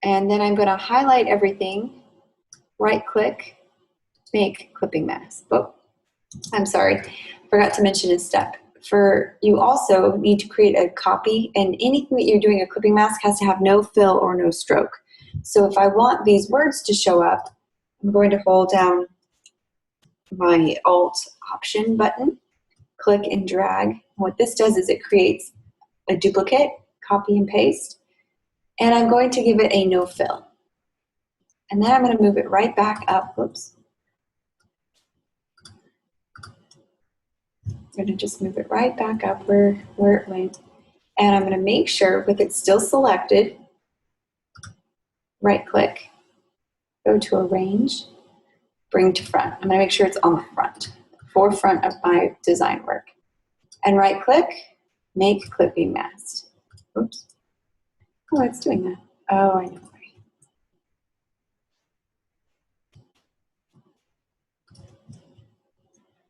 And then I'm going to highlight everything, right click, make clipping mask. Oh, I'm sorry, forgot to mention a step. You also need to create a copy, and anything that you're doing a clipping mask has to have no fill or no stroke. So if I want these words to show up, I'm going to hold down my Alt Option button, click and drag. What this does is it creates a duplicate, copy and paste, and I'm going to give it a no fill. And then I'm going to move it right back up. Whoops. I'm going to just move it right back up where it went. And I'm going to make sure with it still selected, right click, go to Arrange, bring to front. I'm going to make sure it's on the front, forefront of my design work. And right click, make clipping mask. Oops. Oh, it's doing that. Oh, I know.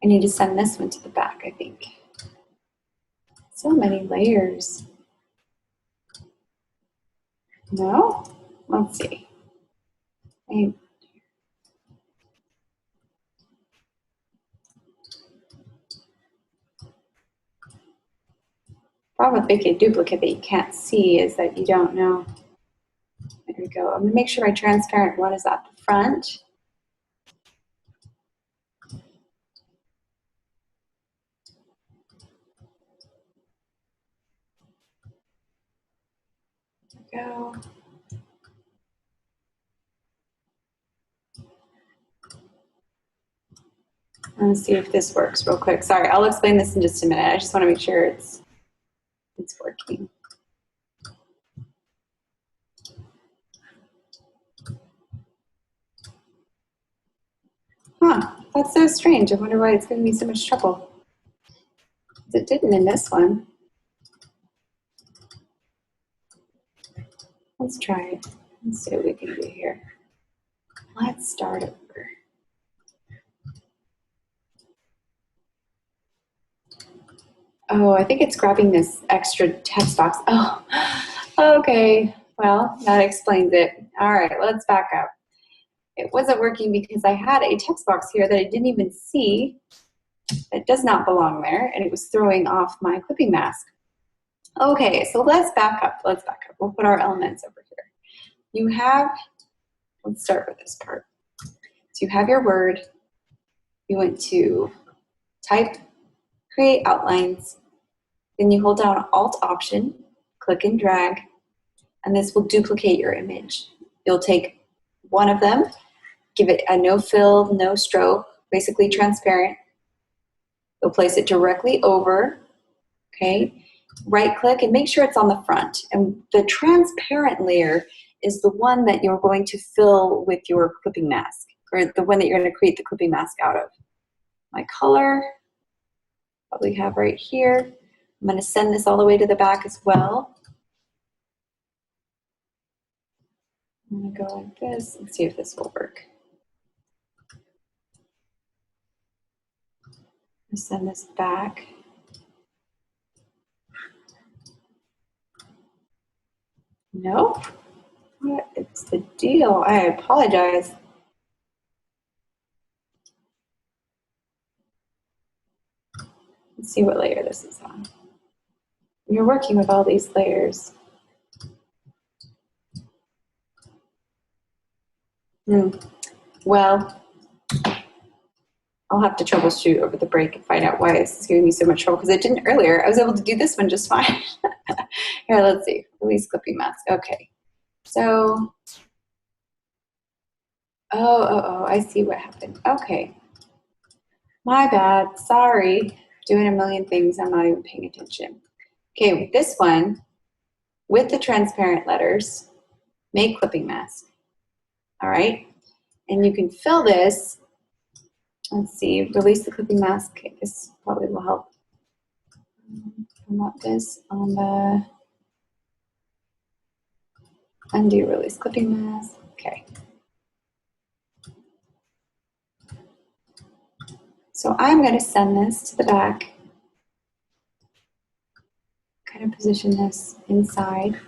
I need to send this one to the back, I think. So many layers. No? Let's see. Problem with making a duplicate that you can't see is that you don't know. There we go. I'm going to make sure my transparent one is at the front. There we go. Let's see if this works real quick. Sorry, I'll explain this in just a minute. I just want to make sure it's working. Huh, that's so strange. I wonder why it's giving me so much trouble. It didn't in this one. Let's try it. Let's see what we can do here. Let's start over. Oh, I think it's grabbing this extra text box. Oh, okay. Well, that explains it. All right, let's back up. It wasn't working because I had a text box here that I didn't even see. It does not belong there, and it was throwing off my clipping mask. Okay, so let's back up. Let's back up. We'll put our elements over here. You have, let's start with this part. So you have your word. You went to type, create outlines. Then you hold down Alt Option, click and drag, and this will duplicate your image. You'll take one of them, give it a no fill, no stroke, basically transparent. You'll place it directly over, okay? Right click and make sure it's on the front. And the transparent layer is the one that you're going to fill with your clipping mask, or the one that you're going to create the clipping mask out of. My color, probably have right here. I'm going to send this all the way to the back as well. I'm going to go like this and see if this will work. Send this back. Nope. What is the deal? I apologize. Let's see what layer this is on. You're working with all these layers. Well, I'll have to troubleshoot over the break and find out why it's giving me so much trouble, because I didn't earlier. I was able to do this one just fine. Here, let's see. Release clipping mask. Okay. So, I see what happened. Okay. My bad. Sorry. Doing a million things. I'm not even paying attention. Okay, with this one, with the transparent letters, make clipping mask. All right. And you can fill this. Let's see, release the clipping mask. Okay, this probably will help. I want this on the undo release clipping mask. Okay. So I'm going to send this to the back. Kind of position this inside.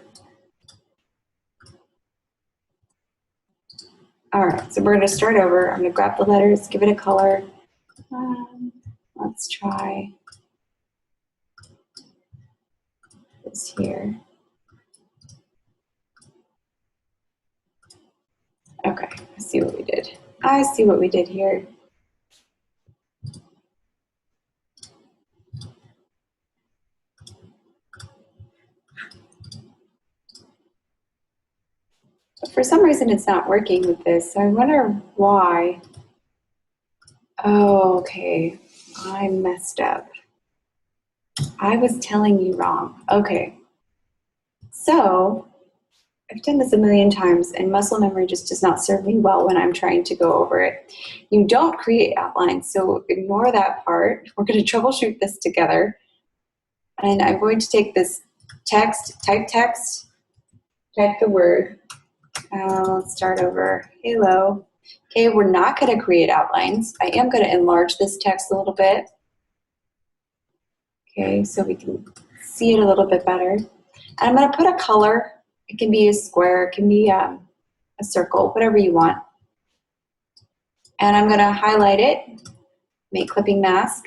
All right, so we're going to start over. I'm going to grab the letters, give it a color. Let's try this here. Okay, I see what we did. I see what we did here. But for some reason, it's not working with this. So I wonder why. Oh, okay. I messed up. I was telling you wrong. Okay. So I've done this a million times, and muscle memory just does not serve me well when I'm trying to go over it. You don't create outlines, so ignore that part. We're going to troubleshoot this together. And I'm going to take this text, type the word. Let's start over. Hello. Okay, we're not going to create outlines. I am going to enlarge this text a little bit. Okay, so we can see it a little bit better. And I'm going to put a color. It can be a square, it can be a circle, whatever you want. And I'm going to highlight it, make clipping mask.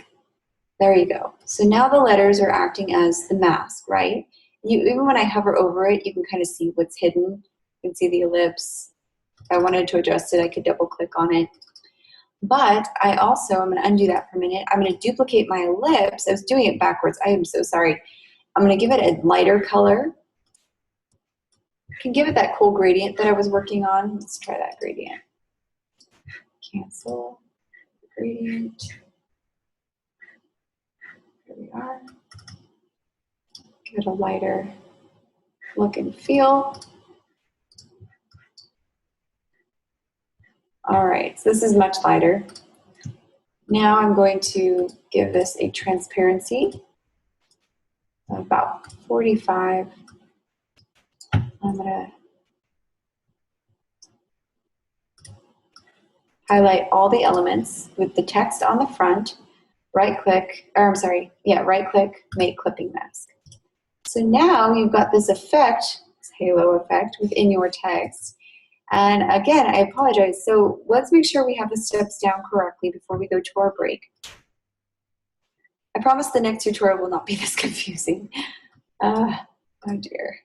There you go. So now the letters are acting as the mask, right? Even when I hover over it, you can kind of see what's hidden. You can see the ellipse. If I wanted to adjust it, I could double click on it. But I'm going to undo that for a minute. I'm going to duplicate my ellipse. I was doing it backwards. I am so sorry. I'm going to give it a lighter color. I can give it that cool gradient that I was working on. Let's try that gradient. Cancel gradient. Here we are. Give it a lighter look and feel. All right, so this is much lighter. Now I'm going to give this a transparency of about 45. I'm going to highlight all the elements with the text on the front, right click, make clipping mask. So now you've got this effect, this halo effect within your text. And again, I apologize. So let's make sure we have the steps down correctly before we go to our break. I promise the next tutorial will not be this confusing. Oh dear.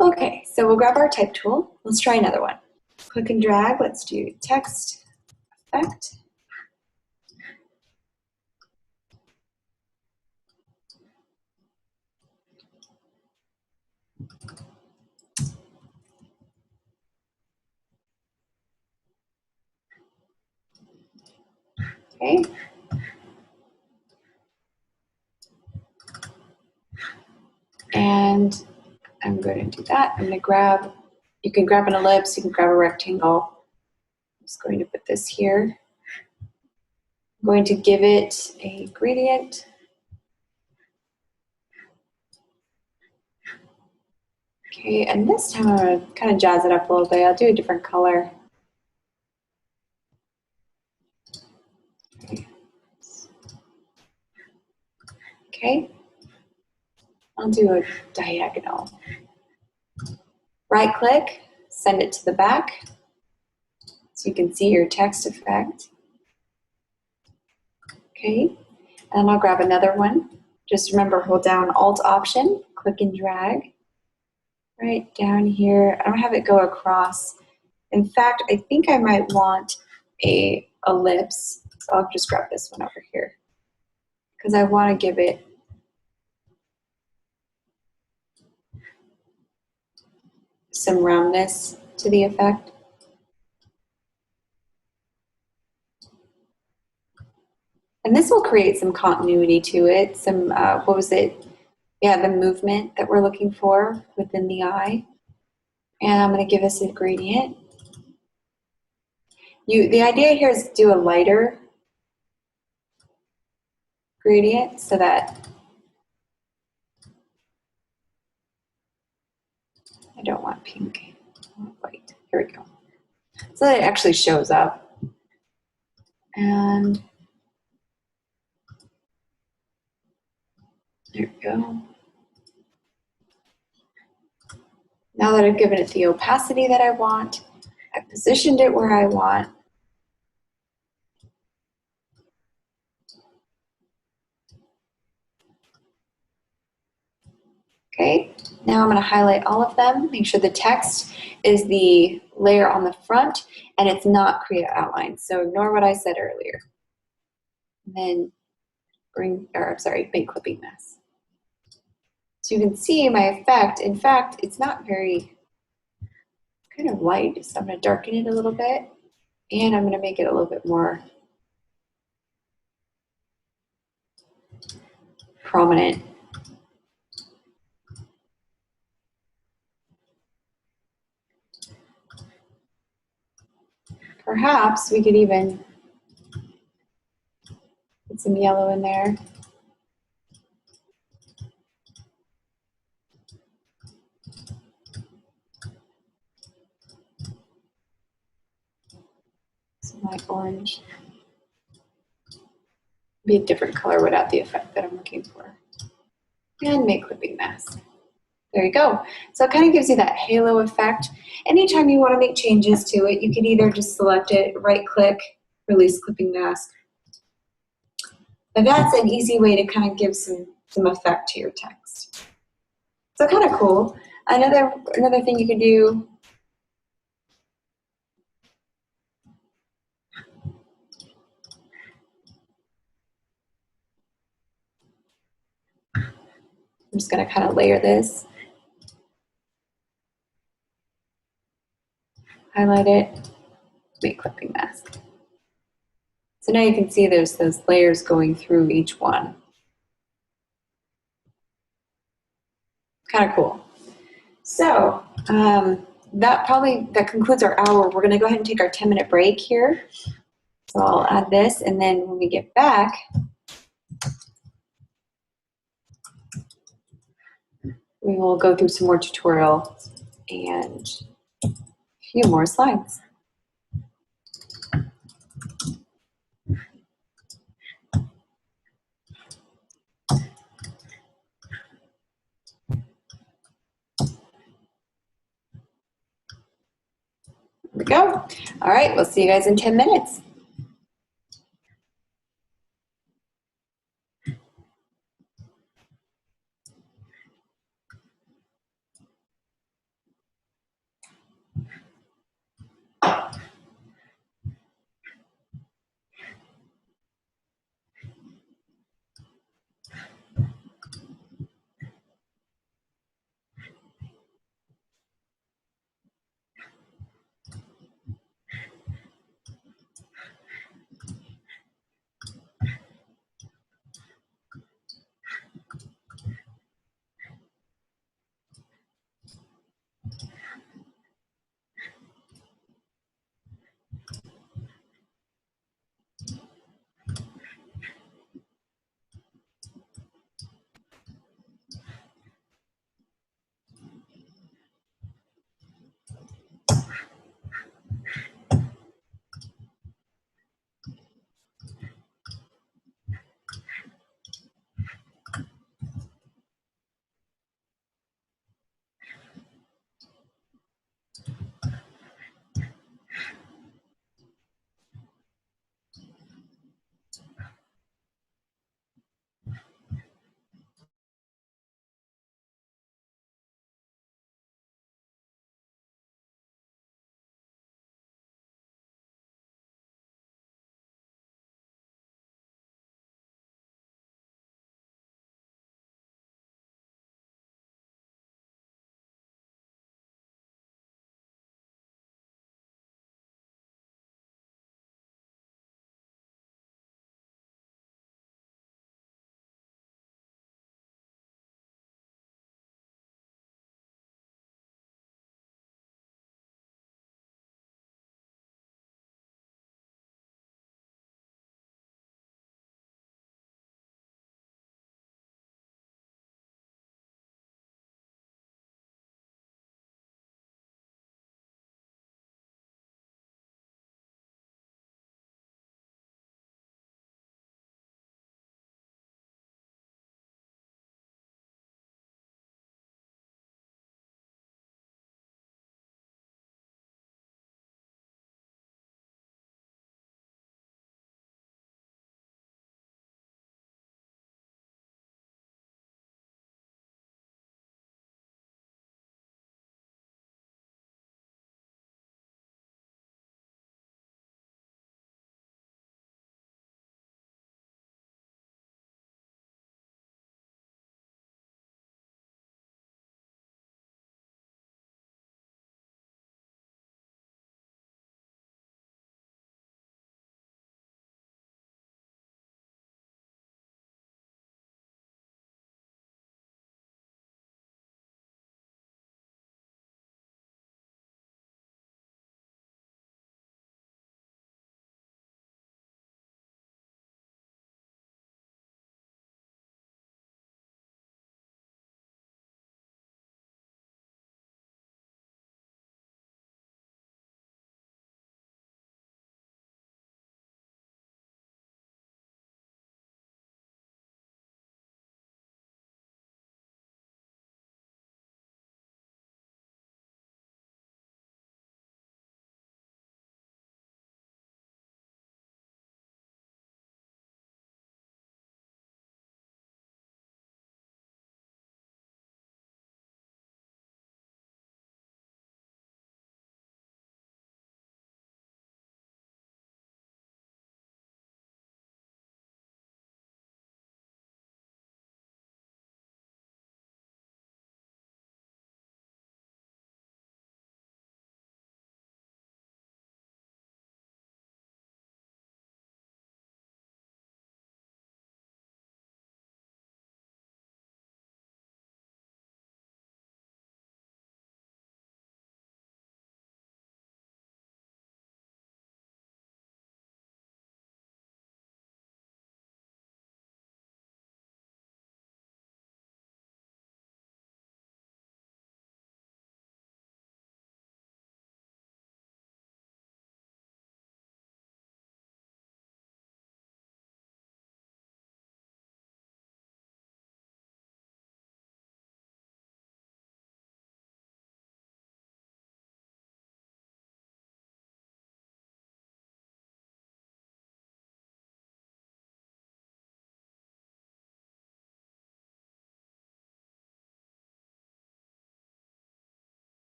Okay, so we'll grab our type tool. Let's try another one. Click and drag. Let's do text effect. Okay. And I'm going to do that. I'm going to grab, you can grab an ellipse, you can grab a rectangle. I'm just going to put this here. I'm going to give it a gradient. Okay, and this time I'm going to kind of jazz it up a little bit. I'll do a different color. Okay, I'll do a diagonal. Right click, send it to the back so you can see your text effect. Okay, and I'll grab another one. Just remember, hold down Alt Option, click and drag right down here. I don't have it go across. In fact, I think I might want a ellipse. So I'll just grab this one over here because I want to give it some roundness to the effect. And this will create some continuity to it, some, what was it? Yeah, the movement that we're looking for within the eye. And I'm going to give us a gradient. The idea here is to do a lighter gradient so that I don't want pink, I want white. Here we go. So that it actually shows up. And there we go. Now that I've given it the opacity that I want, I've positioned it where I want. Okay, now I'm going to highlight all of them, make sure the text is the layer on the front and it's not create outline. So ignore what I said earlier. And then make clipping mask. So you can see my effect. In fact, it's not very kind of light, so I'm going to darken it a little bit and I'm going to make it a little bit more prominent. Perhaps we could even put some yellow in there. Some light orange. Be a different color without the effect that I'm looking for. And make clipping mask. There you go. So it kind of gives you that halo effect. Anytime you want to make changes to it, you can either just select it, right click, release clipping mask. But that's an easy way to kind of give some effect to your text. So kind of cool. Another thing you can do, I'm just going to kind of layer this. Highlight it, make clipping mask. So now you can see there's those layers going through each one. Kind of cool. So that concludes our hour. We're going to go ahead and take our 10-minute break here. So I'll add this, and then when we get back, we will go through some more tutorials and a few more slides. There we go. All right, we'll see you guys in 10 minutes.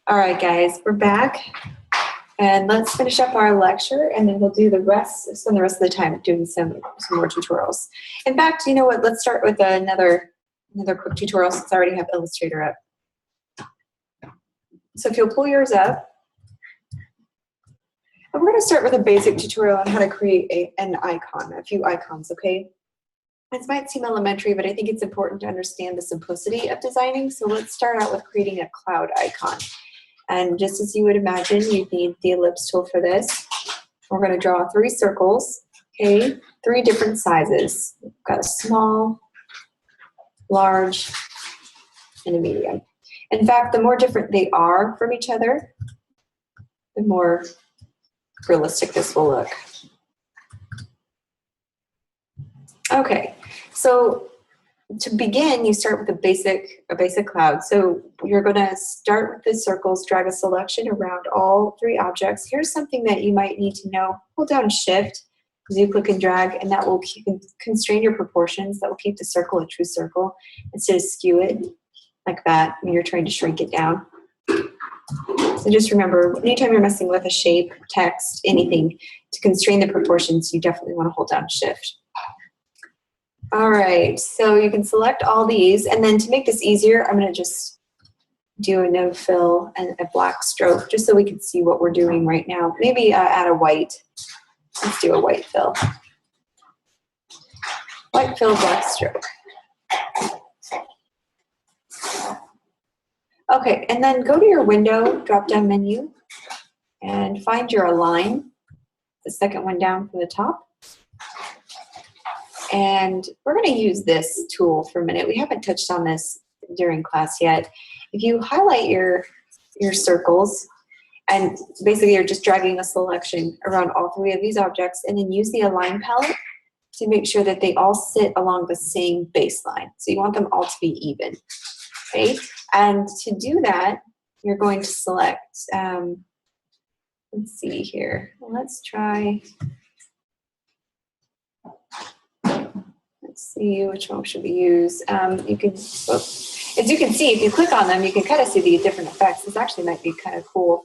All right, guys, we're back. And let's finish up our lecture, and then we'll do the rest, spend the rest of the time doing some more tutorials. In fact, you know what? Let's start with another quick tutorial since I already have Illustrator up. So if you'll pull yours up, and we're going to start with a basic tutorial on how to create an icon, a few icons, okay? This might seem elementary, but I think it's important to understand the simplicity of designing. So let's start out with creating a cloud icon. And just as you would imagine, you need the ellipse tool for this. We're going to draw 3 circles, okay? 3 different sizes. We've got a small, large, and a medium. In fact, the more different they are from each other, the more realistic this will look. Okay, so to begin, you start with a basic cloud. So you're going to start with the circles, drag a selection around all 3 objects. Here's something that you might need to know. Hold down Shift as you click and drag, and that will constrain your proportions. That will keep the circle a true circle instead of skew it like that when you're trying to shrink it down. So just remember, anytime you're messing with a shape, text, anything, to constrain the proportions, you definitely want to hold down Shift. All right, so you can select all these, and then to make this easier, I'm going to just do a no fill and a black stroke just so we can see what we're doing right now. Maybe add a white. Let's do a white fill. White fill, black stroke. Okay, and then go to your window drop-down menu and find your align, the second one down from the top. And we're going to use this tool for a minute. We haven't touched on this during class yet. If you highlight your circles, and basically you're just dragging a selection around all 3 of these objects, and then use the align palette to make sure that they all sit along the same baseline. So you want them all to be even, okay? And to do that, you're going to select, let's see here. Let's try, let's see, which one should we use? You can, as you can see, if you click on them, you can kind of see the different effects. This actually might be kind of cool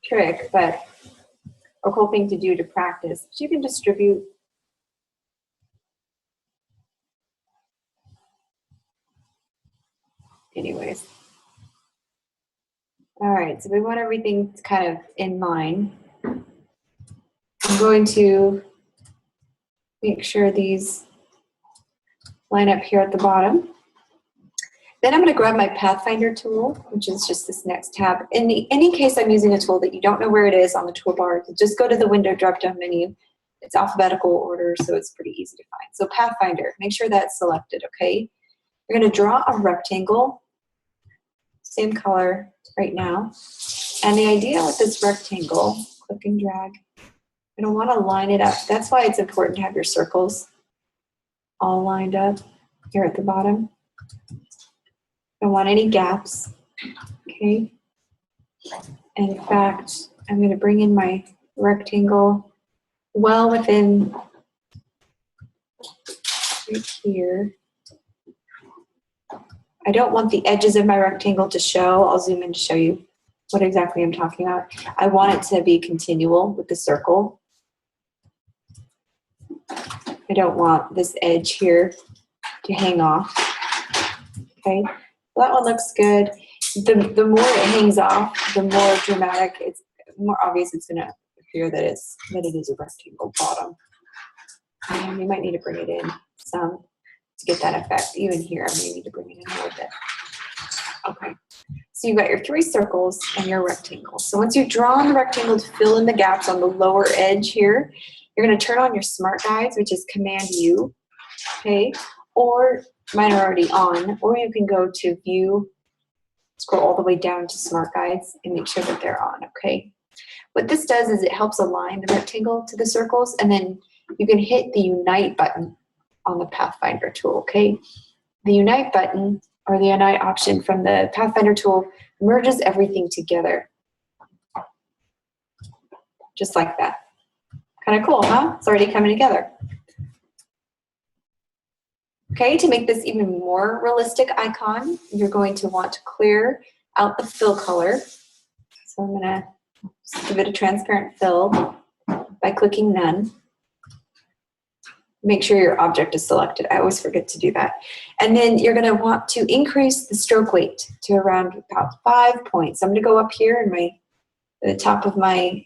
trick, but a cool thing to do to practice. So you can distribute. Anyways. All right, so we want everything kind of in line. I'm going to make sure these line up here at the bottom. Then I'm going to grab my Pathfinder tool, which is just this next tab. In any case I'm using a tool that you don't know where it is on the toolbar, just go to the window drop-down menu. It's alphabetical order, so it's pretty easy to find. So Pathfinder, make sure that's selected, okay? You're going to draw a rectangle, same color right now. And the idea with this rectangle, click and drag, you're going to want to line it up. That's why it's important to have your circles all lined up here at the bottom. Don't want any gaps, okay? And in fact, I'm going to bring in my rectangle well within right here. I don't want the edges of my rectangle to show. I'll zoom in to show you what exactly I'm talking about. I want it to be continual with the circle. I don't want this edge here to hang off, okay? That one looks good. The more it hangs off, the more dramatic, it's more obvious it's going to appear that it is a rectangle bottom. And you might need to bring it in some to get that effect. Even here, I may need to bring it in a little bit. Okay, so you've got your 3 circles and your rectangle. So once you've drawn the rectangle to fill in the gaps on the lower edge here, you're going to turn on your Smart Guides, which is Command U, okay? Or mine are already on, or you can go to View, scroll all the way down to Smart Guides, and make sure that they're on, okay? What this does is it helps align the rectangle to the circles, and then you can hit the Unite button on the Pathfinder tool, okay? The Unite button, or the Unite option from the Pathfinder tool, merges everything together. Just like that. Kind of cool, huh? It's already coming together. Okay, to make this even more realistic icon, you're going to want to clear out the fill color. So I'm gonna just give it a transparent fill by clicking none. Make sure your object is selected. I always forget to do that. And then you're gonna want to increase the stroke weight to around about 5 points. I'm gonna go up here in the top of my,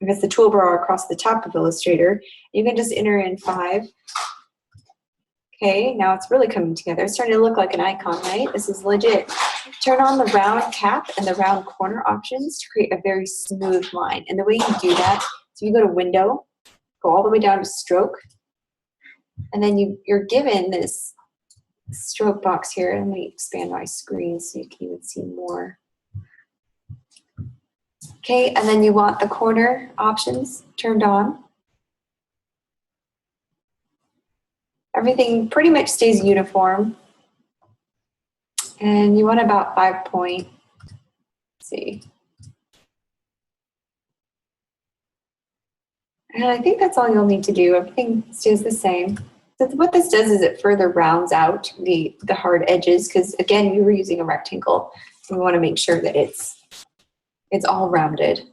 I guess the toolbar across the top of Illustrator. You can just enter in 5. Okay, now it's really coming together. It's starting to look like an icon, right? This is legit. Turn on the round cap and the round corner options to create a very smooth line. And the way you do that is you go to Window, go all the way down to Stroke, and then you're given this stroke box here. Let me expand my screen so you can even see more. Okay, and then you want the corner options turned on. Everything pretty much stays uniform. And you want about 5 point, let's see. And I think that's all you'll need to do. Everything stays the same. So what this does is it further rounds out the hard edges, because again, you were using a rectangle. So we want to make sure that it's all rounded.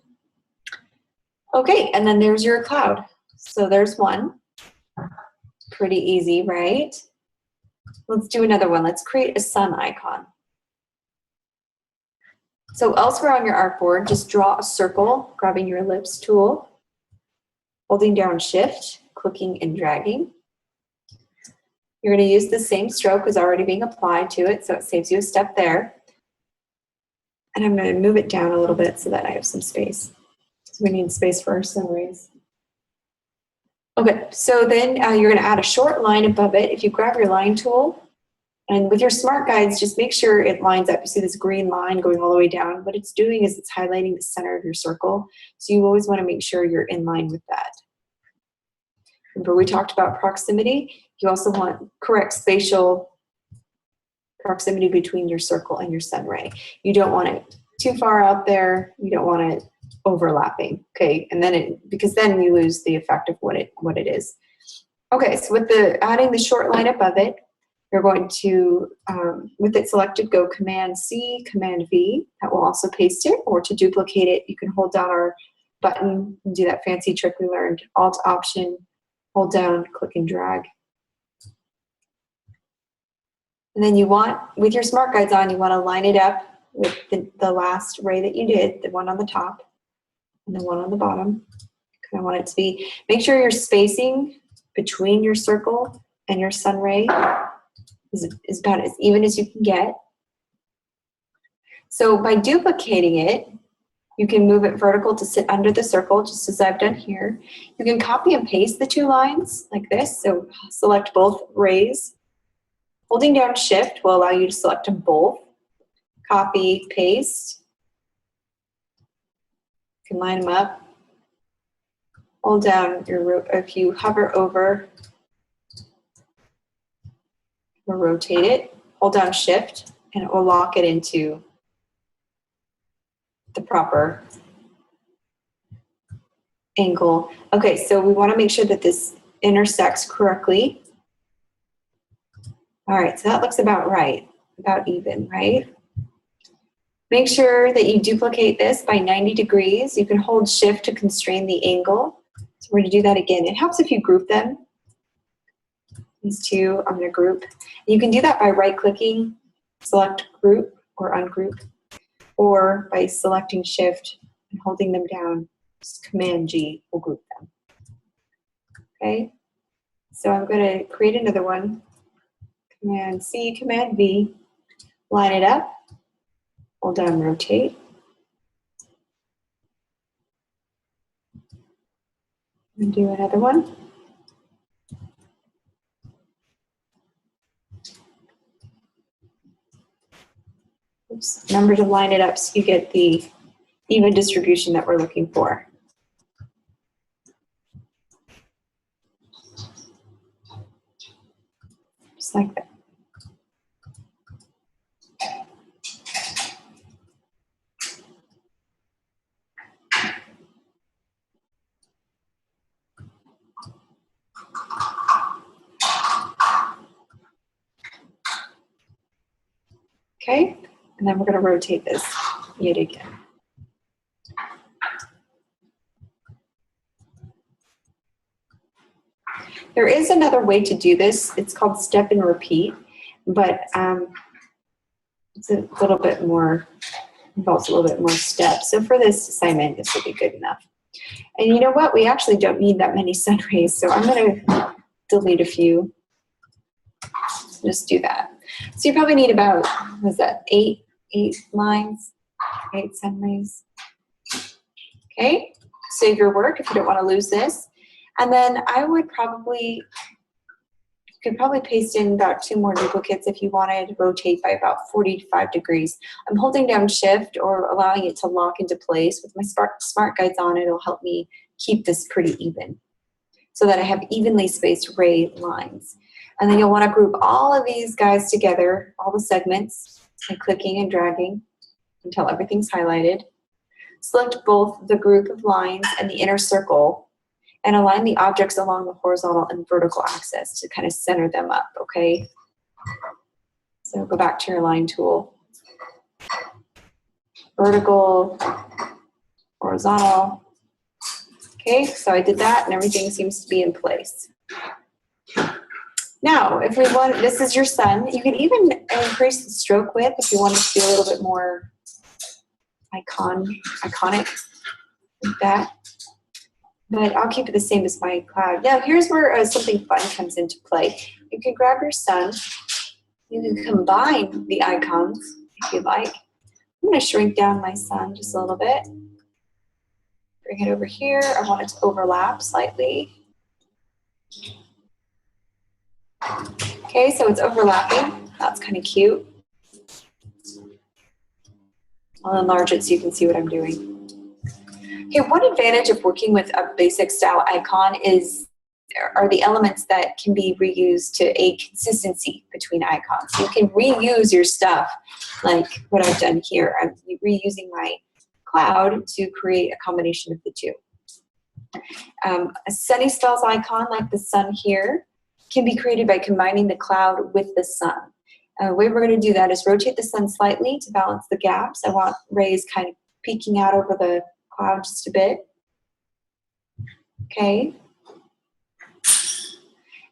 Okay, and then there's your cloud. So there's one. Pretty easy, right? Let's do another one. Let's create a sun icon. So elsewhere on your artboard, just draw a circle, grabbing your ellipse tool, holding down Shift, clicking and dragging. You're going to use the same stroke as already being applied to it, so it saves you a step there. And I'm going to move it down a little bit so that I have some space. So we need space for our sun rays. Okay, so then you're going to add a short line above it. If you grab your line tool, and with your smart guides, just make sure it lines up. You see this green line going all the way down. What it's doing is it's highlighting the center of your circle. So you always want to make sure you're in line with that. Remember, we talked about proximity. You also want correct spatial proximity between your circle and your sun ray. You don't want it too far out there. You don't want it overlapping. Okay, and then because then you lose the effect of what it is. Okay, so with adding the short line above it, you're going to, with it selected, go Command C, Command V. That will also paste it, or to duplicate it, you can hold down our button and do that fancy trick we learned. Alt Option, hold down, click and drag. And then you want, with your smart guides on, you want to line it up with the last ray that you did, the one on the top and the one on the bottom. I want it to be, make sure your spacing between your circle and your sun ray is about as even as you can get. So by duplicating it, you can move it vertical to sit under the circle, just as I've done here. You can copy and paste the 2 lines like this. So select both rays. Holding down Shift will allow you to select them both. Copy, paste. You can line them up. Hold down if you hover over or rotate it, hold down Shift, and it will lock it into the proper angle. Okay, so we want to make sure that this intersects correctly. All right, so that looks about right, about even, right? Make sure that you duplicate this by 90 degrees. You can hold Shift to constrain the angle. So we're going to do that again. It helps if you group them. These 2, I'm going to group. You can do that by right-clicking, select Group or Ungroup, or by selecting Shift and holding them down. Just Command G will group them. Okay, so I'm going to create another one. Command C, Command V, line it up, hold down, rotate. And do another one. Oops, remember to line it up so you get the even distribution that we're looking for. Just like that. Okay, and then we're going to rotate this yet again. There is another way to do this. It's called step and repeat, but it's a little bit more, involves a little bit more steps. So for this assignment, this will be good enough. And you know what? We actually don't need that many sun rays, so I'm going to delete a few. Just do that. So you probably need about, what is that, eight lines, 8 sun rays. Okay, save your work if you don't want to lose this. And then I would probably, you could probably paste in about 2 more duplicates if you wanted to rotate by about 45 degrees. I'm holding down shift or allowing it to lock into place. With my smart guides on, it'll help me keep this pretty even so that I have evenly spaced ray lines. And then you'll want to group all of these guys together, all the segments, by clicking and dragging until everything's highlighted. Select both the group of lines and the inner circle and align the objects along the horizontal and vertical axis to kind of center them up, okay? So go back to your line tool. Vertical, horizontal. Okay, so I did that and everything seems to be in place. Now, if we want, this is your sun. You can even increase the stroke width if you want it to be a little bit more iconic, like that. But I'll keep it the same as my cloud. Now, here's where something fun comes into play. You can grab your sun. You can combine the icons if you like. I'm going to shrink down my sun just a little bit. Bring it over here. I want it to overlap slightly. Okay, so it's overlapping. That's kind of cute. I'll enlarge it so you can see what I'm doing. Okay, one advantage of working with a basic style icon are the elements that can be reused to aid consistency between icons. You can reuse your stuff, like what I've done here. I'm reusing my cloud to create a combination of the two. A sunny spells icon, like the sun here, can be created by combining the cloud with the sun. The way we're going to do that is rotate the sun slightly to balance the gaps. I want rays kind of peeking out over the cloud just a bit. Okay.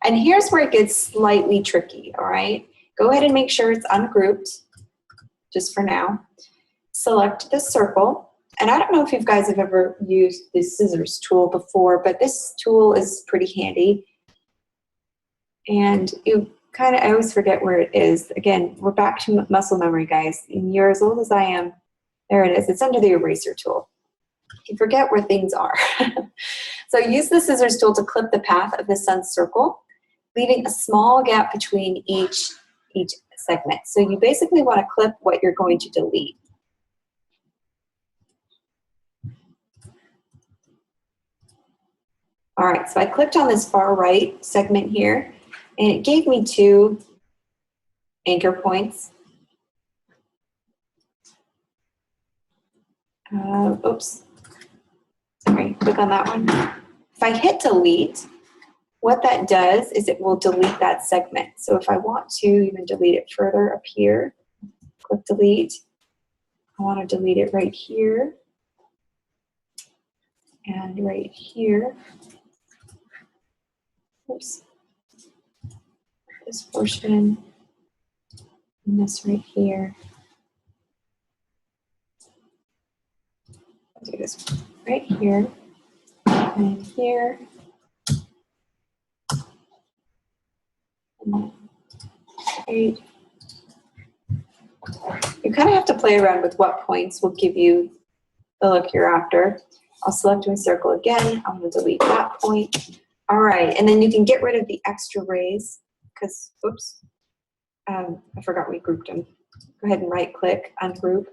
And here's where it gets slightly tricky, all right? Go ahead and make sure it's ungrouped, just for now. Select the circle. And I don't know if you guys have ever used this scissors tool before, but this tool is pretty handy. And I always forget where it is. Again, we're back to muscle memory, guys. And you're as old as I am. There it is. It's under the eraser tool. You forget where things are. So use the scissors tool to clip the path of the sun's circle, leaving a small gap between each segment. So you basically want to clip what you're going to delete. All right, so I clicked on this far right segment here, and it gave me 2 anchor points. Oops, sorry, click on that one. If I hit delete, what that does is it will delete that segment. So if I want to even delete it further up here, click delete. I want to delete it right here and right here. Oops. This portion and this right here. I'll do this right here and here. And right. You kind of have to play around with what points will give you the look you're after. I'll select my circle again. I'm going to delete that point. All right, and then you can get rid of the extra rays because, oops, I forgot we grouped them. Go ahead and right click, ungroup.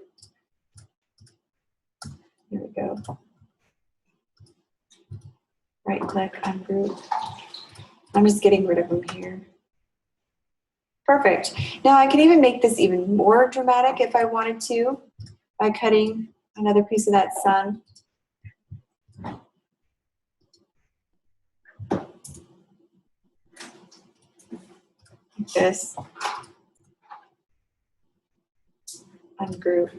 Here we go. Right click, ungroup. I'm just getting rid of them here. Perfect. Now I can even make this even more dramatic if I wanted to by cutting another piece of that sun. Like this. ungroup.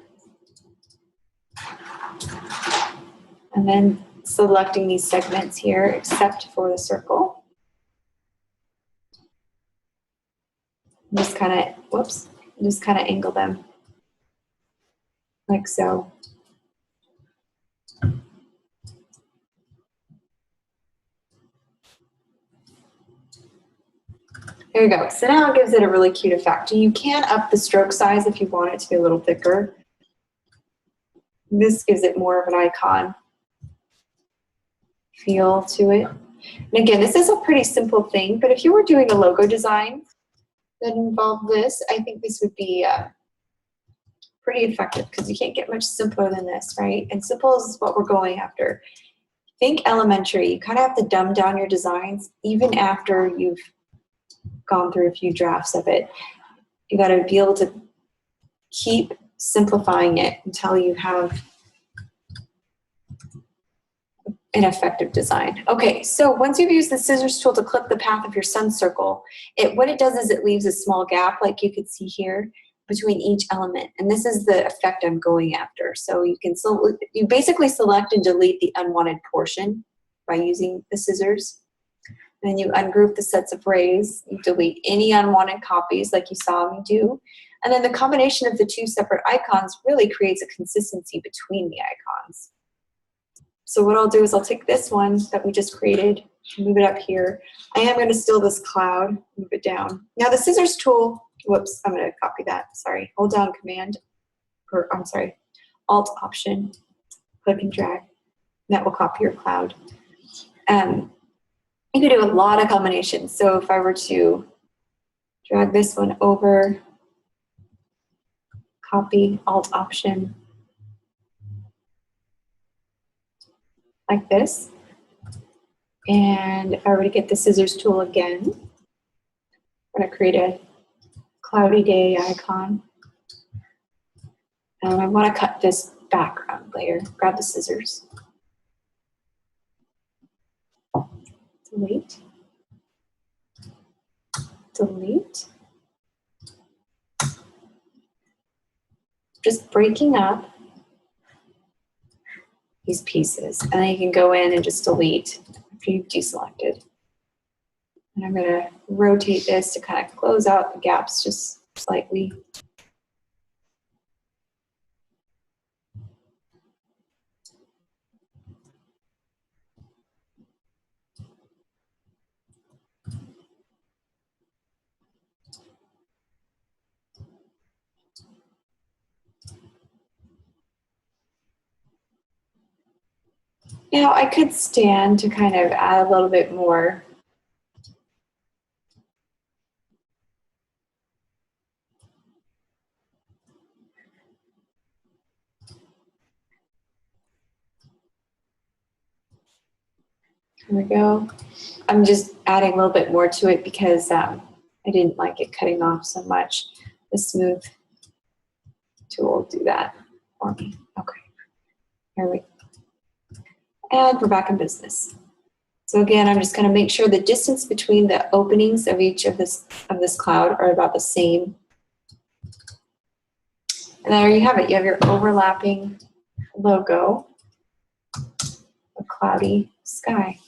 And then selecting these segments here, except for the circle. Just kind of, whoops, just kind of angle them like so. There you go. So now it gives it a really cute effect. You can up the stroke size if you want it to be a little thicker. This gives it more of an icon feel to it. And again, this is a pretty simple thing, but if you were doing a logo design that involved this, I think this would be pretty effective because you can't get much simpler than this, right? And simple is what we're going after. Think elementary. You kind of have to dumb down your designs even after you've gone through a few drafts of it. You got to be able to keep simplifying it until you have an effective design. Okay, so once you've used the scissors tool to clip the path of your sun circle, what it does is it leaves a small gap, like you could see here, between each element. And this is the effect I'm going after. So you basically select and delete the unwanted portion by using the scissors. Then you ungroup the sets of rays. You delete any unwanted copies like you saw me do. And then the combination of the two separate icons really creates a consistency between the icons. So what I'll do is I'll take this one that we just created, move it up here. I am going to steal this cloud, move it down. Now the scissors tool, whoops, I'm going to copy that, sorry. Hold down Alt Option, click and drag. That will copy your cloud. You can do a lot of combinations. So if I were to drag this one over, copy, Alt Option, like this. And if I were to get the scissors tool again, I'm going to create a cloudy day icon. And I want to cut this background layer. Grab the scissors. Delete. Delete. Just breaking up these pieces. And then you can go in and just delete after you've deselected. And I'm going to rotate this to kind of close out the gaps just slightly. Now I could stand to kind of add a little bit more. There we go. I'm just adding a little bit more to it because I didn't like it cutting off so much. The smooth tool will do that for me. Okay, here we go. And we're back in business. So again, I'm just going to make sure the distance between the openings of each of this cloud are about the same. And there you have it. You have your overlapping logo, a cloudy sky.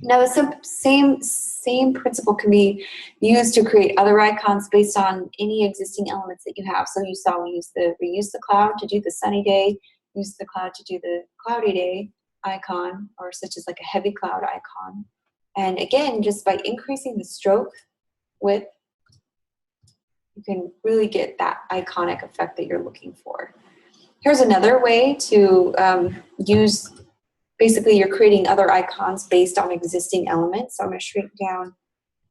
Now the same principle can be used to create other icons based on any existing elements that you have. So you saw we used the cloud to do the sunny day, use the cloud to do the cloudy day icon, or such as like a heavy cloud icon. And again, just by increasing the stroke width, you can really get that iconic effect that you're looking for. Here's another way to use, basically you're creating other icons based on existing elements. So I'm going to shrink down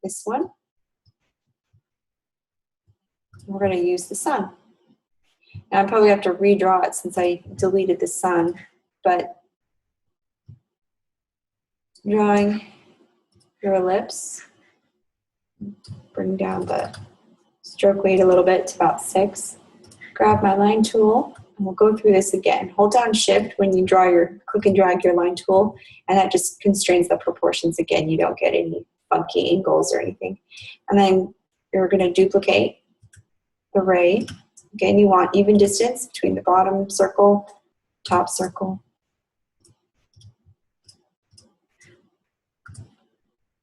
this one. We're going to use the sun. Now I probably have to redraw it since I deleted the sun, but drawing your ellipse, bring down the stroke weight a little bit to about 6. Grab my line tool, and we'll go through this again. Hold down Shift when you draw click and drag your line tool, and that just constrains the proportions again. You don't get any funky angles or anything. And then you're going to duplicate the ray Again, you want even distance between the bottom circle, top circle.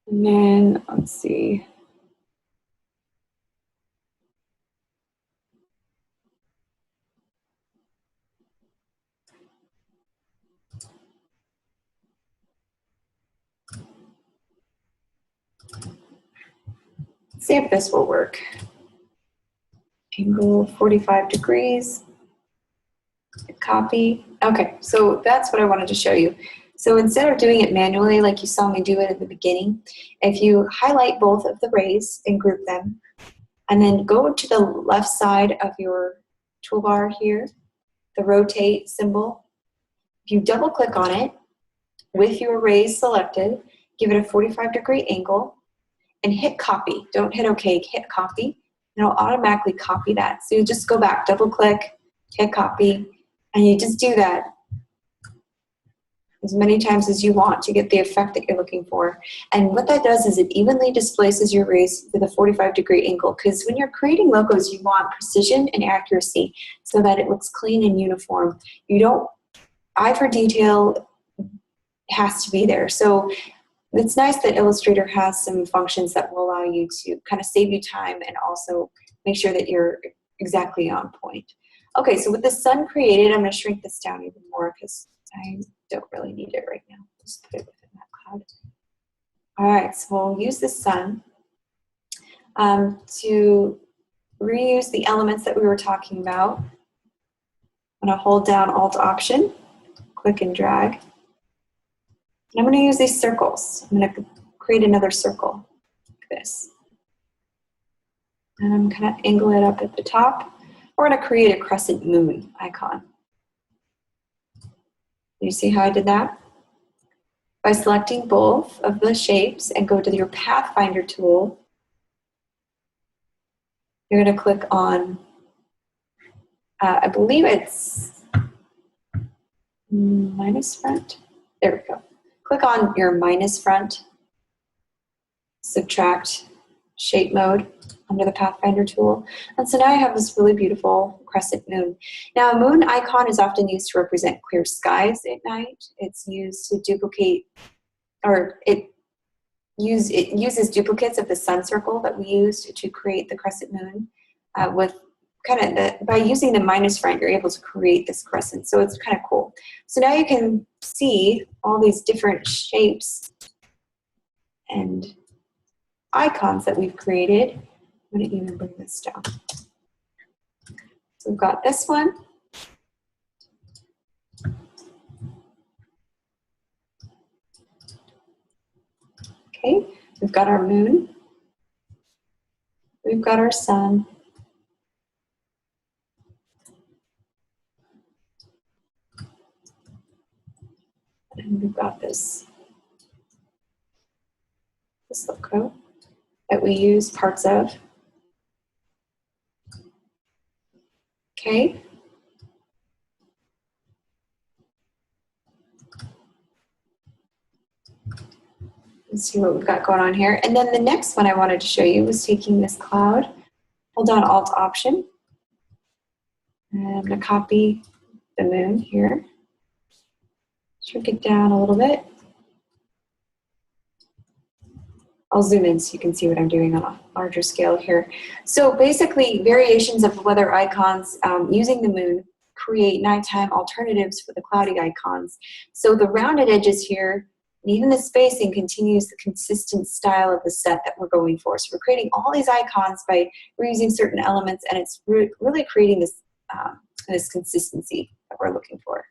And then, let's see. Let's see if this will work. Angle 45 degrees. Copy. Okay, so that's what I wanted to show you. So instead of doing it manually like you saw me do it at the beginning, if you highlight both of the rays and group them, and then go to the left side of your toolbar here, the rotate symbol. If you double click on it with your rays selected, give it a 45-degree angle, and hit copy. Don't hit OK, hit copy. And it'll automatically copy that. So you just go back, double click, hit copy, and you just do that as many times as you want to get the effect that you're looking for. And what that does is it evenly displaces your rays with a 45-degree angle, because when you're creating logos, you want precision and accuracy so that it looks clean and uniform. You don't, eye for detail has to be there. So it's nice that Illustrator has some functions that will allow you to kind of save you time and also make sure that you're exactly on point. Okay, so with the sun created, I'm going to shrink this down even more because I don't really need it right now. Just put it within that cloud. All right, so we'll use the sun to reuse the elements that we were talking about. I'm going to hold down Alt Option, click and drag. And I'm going to use these circles. I'm going to create another circle like this. And I'm going to angle it up at the top. We're going to create a crescent moon icon. You see how I did that? By selecting both of the shapes and go to your Pathfinder tool, you're going to click on, I believe it's minus front. There we go. Click on your minus front, subtract shape mode under the Pathfinder tool. And so now I have this really beautiful crescent moon. Now, a moon icon is often used to represent clear skies at night. It's used to duplicate, or it uses duplicates of the sun circle that we used to create the crescent moon. With kind of by using the minus front, you're able to create this crescent. So it's kind of cool. So now you can see all these different shapes and icons that we've created. I'm going to even bring this down. So we've got this one. Okay, we've got our moon. We've got our sun. And we've got this logo that we use parts of. Okay. Let's see what we've got going on here. And then the next one I wanted to show you was taking this cloud, hold down Alt Option, and I'm going to copy the moon here, shrink it down a little bit. I'll zoom in so you can see what I'm doing on a larger scale here. So basically, variations of weather icons using the moon create nighttime alternatives for the cloudy icons. So the rounded edges here, and even the spacing continues the consistent style of the set that we're going for. So we're creating all these icons by reusing certain elements, and it's really creating this, this consistency that we're looking for.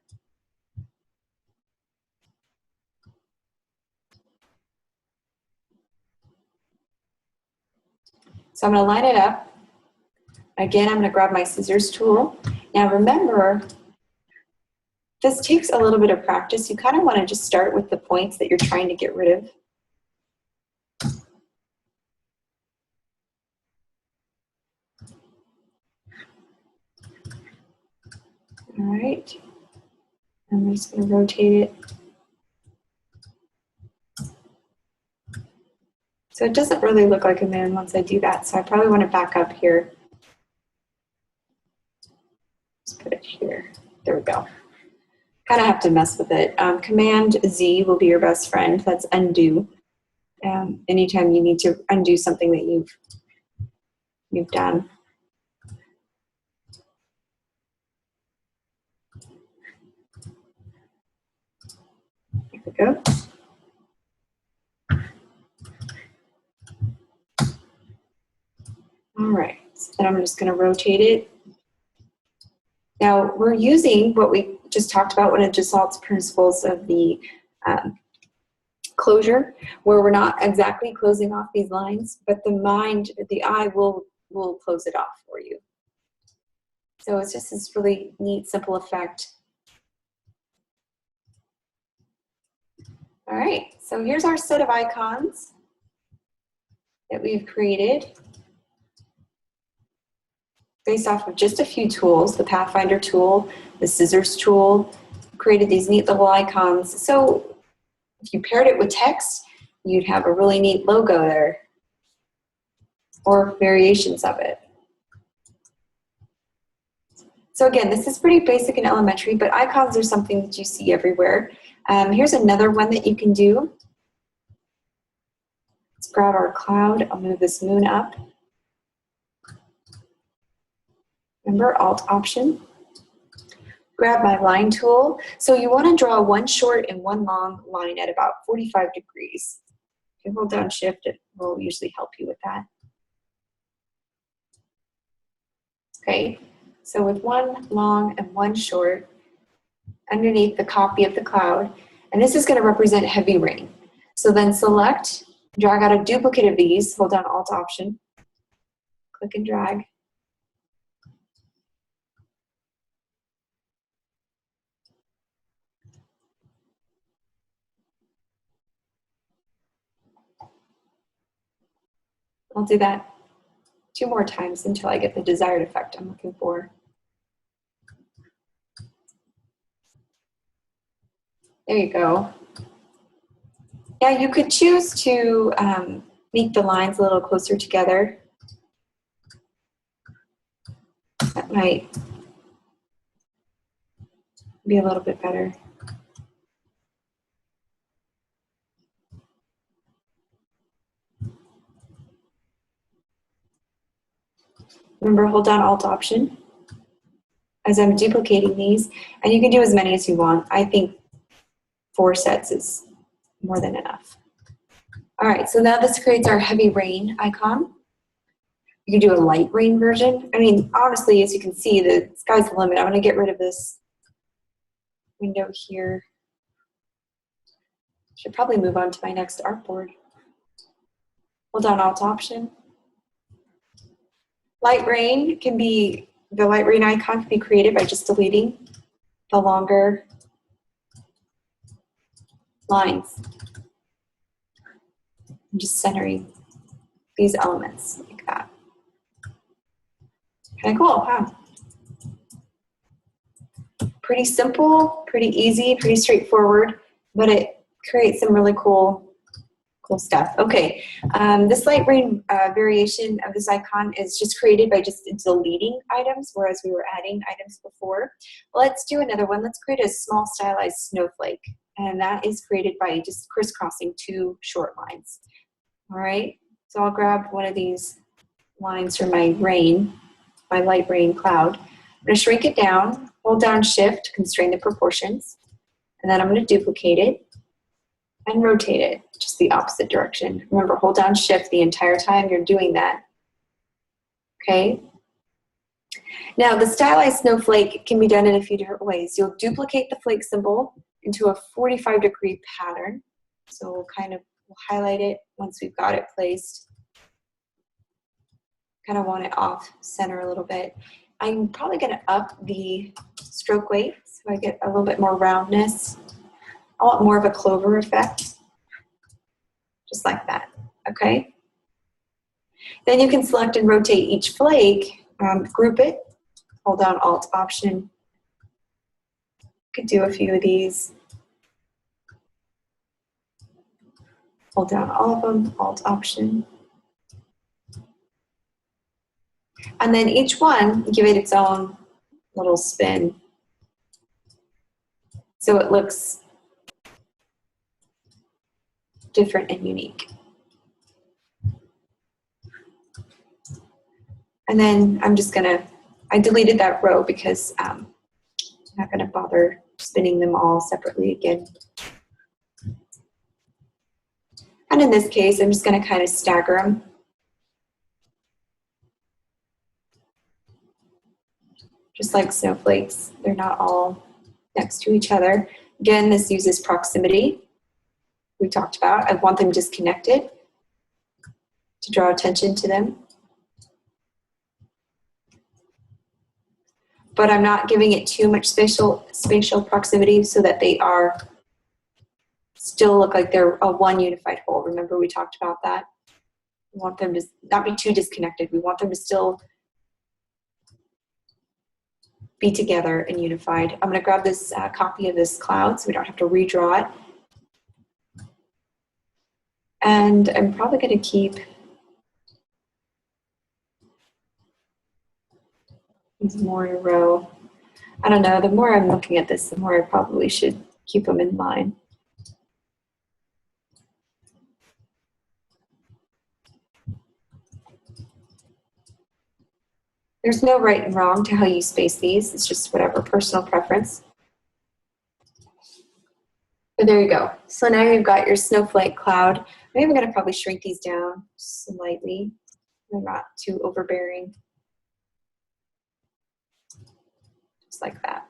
So I'm going to line it up. Again, I'm going to grab my scissors tool. Now remember, this takes a little bit of practice. You kind of want to just start with the points that you're trying to get rid of. All right. I'm just going to rotate it. So it doesn't really look like a moon once I do that, so I probably want to back up here. Let's put it here. There we go. Kind of have to mess with it. Command Z will be your best friend. That's undo. Anytime you need to undo something that you've done. There we go. All right, so then I'm just going to rotate it. Now we're using what we just talked about, one of Gessalt's principles of the closure, where we're not exactly closing off these lines, but the eye will close it off for you. So it's just this really neat, simple effect. All right, so here's our set of icons that we've created based off of just a few tools, the Pathfinder tool, the scissors tool, created these neat little icons. So if you paired it with text, you'd have a really neat logo there, or variations of it. So again, this is pretty basic and elementary, but icons are something that you see everywhere. Here's another one that you can do. Let's grab our cloud. I'll move this moon up. Remember, Alt-Option. Grab my line tool. So you want to draw one short and one long line at about 45 degrees. If you hold down Shift, it will usually help you with that. Okay, so with one long and one short, underneath the copy of the cloud, and this is going to represent heavy rain. So then select, drag out a duplicate of these, hold down Alt-Option, click and drag. I'll do that 2 more times until I get the desired effect I'm looking for. There you go. Yeah, you could choose to make the lines a little closer together. That might be a little bit better. Remember, hold down Alt-Option as I'm duplicating these, and you can do as many as you want. I think 4 sets is more than enough. All right, so now this creates our heavy rain icon. You can do a light rain version. I mean, honestly, as you can see, the sky's the limit. I'm going to get rid of this window here. Should probably move on to my next artboard. Hold down Alt-Option. Light rain can be, the light rain icon can be created by just deleting the longer lines and just centering these elements like that. Kind of cool, huh? Pretty simple, pretty easy, pretty straightforward, but it creates some really cool stuff. Okay, this light rain variation of this icon is just created by just deleting items, whereas we were adding items before. Let's do another one. Let's create a small stylized snowflake, and that is created by just crisscrossing 2 short lines. All right, so I'll grab one of these lines from my rain, my light rain cloud. I'm going to shrink it down, hold down Shift to constrain the proportions, and then I'm going to duplicate it and rotate it just the opposite direction. Remember, hold down Shift the entire time you're doing that. Okay? Now, the stylized snowflake can be done in a few different ways. You'll duplicate the flake symbol into a 45-degree pattern. So we'll highlight it once we've got it placed. Kind of want it off center a little bit. I'm probably going to up the stroke weight so I get a little bit more roundness. I want more of a clover effect, just like that, okay? Then you can select and rotate each flake, group it, hold down Alt-Option. Could do a few of these. Hold down all of them, Alt-Option. And then each one, give it its own little spin so it looks different and unique. And then I'm just gonna, I deleted that row because I'm not gonna bother spinning them all separately again. And in this case, I'm just gonna kind of stagger them. Just like snowflakes, they're not all next to each other. Again, this uses proximity. We talked about, I want them disconnected to draw attention to them. But I'm not giving it too much spatial proximity so that they are still look like they're a one unified whole. Remember we talked about that? We want them to not be too disconnected. We want them to still be together and unified. I'm gonna grab this copy of this cloud so we don't have to redraw it. And I'm probably gonna keep these more in a row. I don't know, the more I'm looking at this, the more I probably should keep them in line. There's no right and wrong to how you space these. It's just whatever personal preference. But there you go. So now you've got your snowflake cloud. I'm even gonna probably shrink these down slightly. They're not too overbearing. Just like that.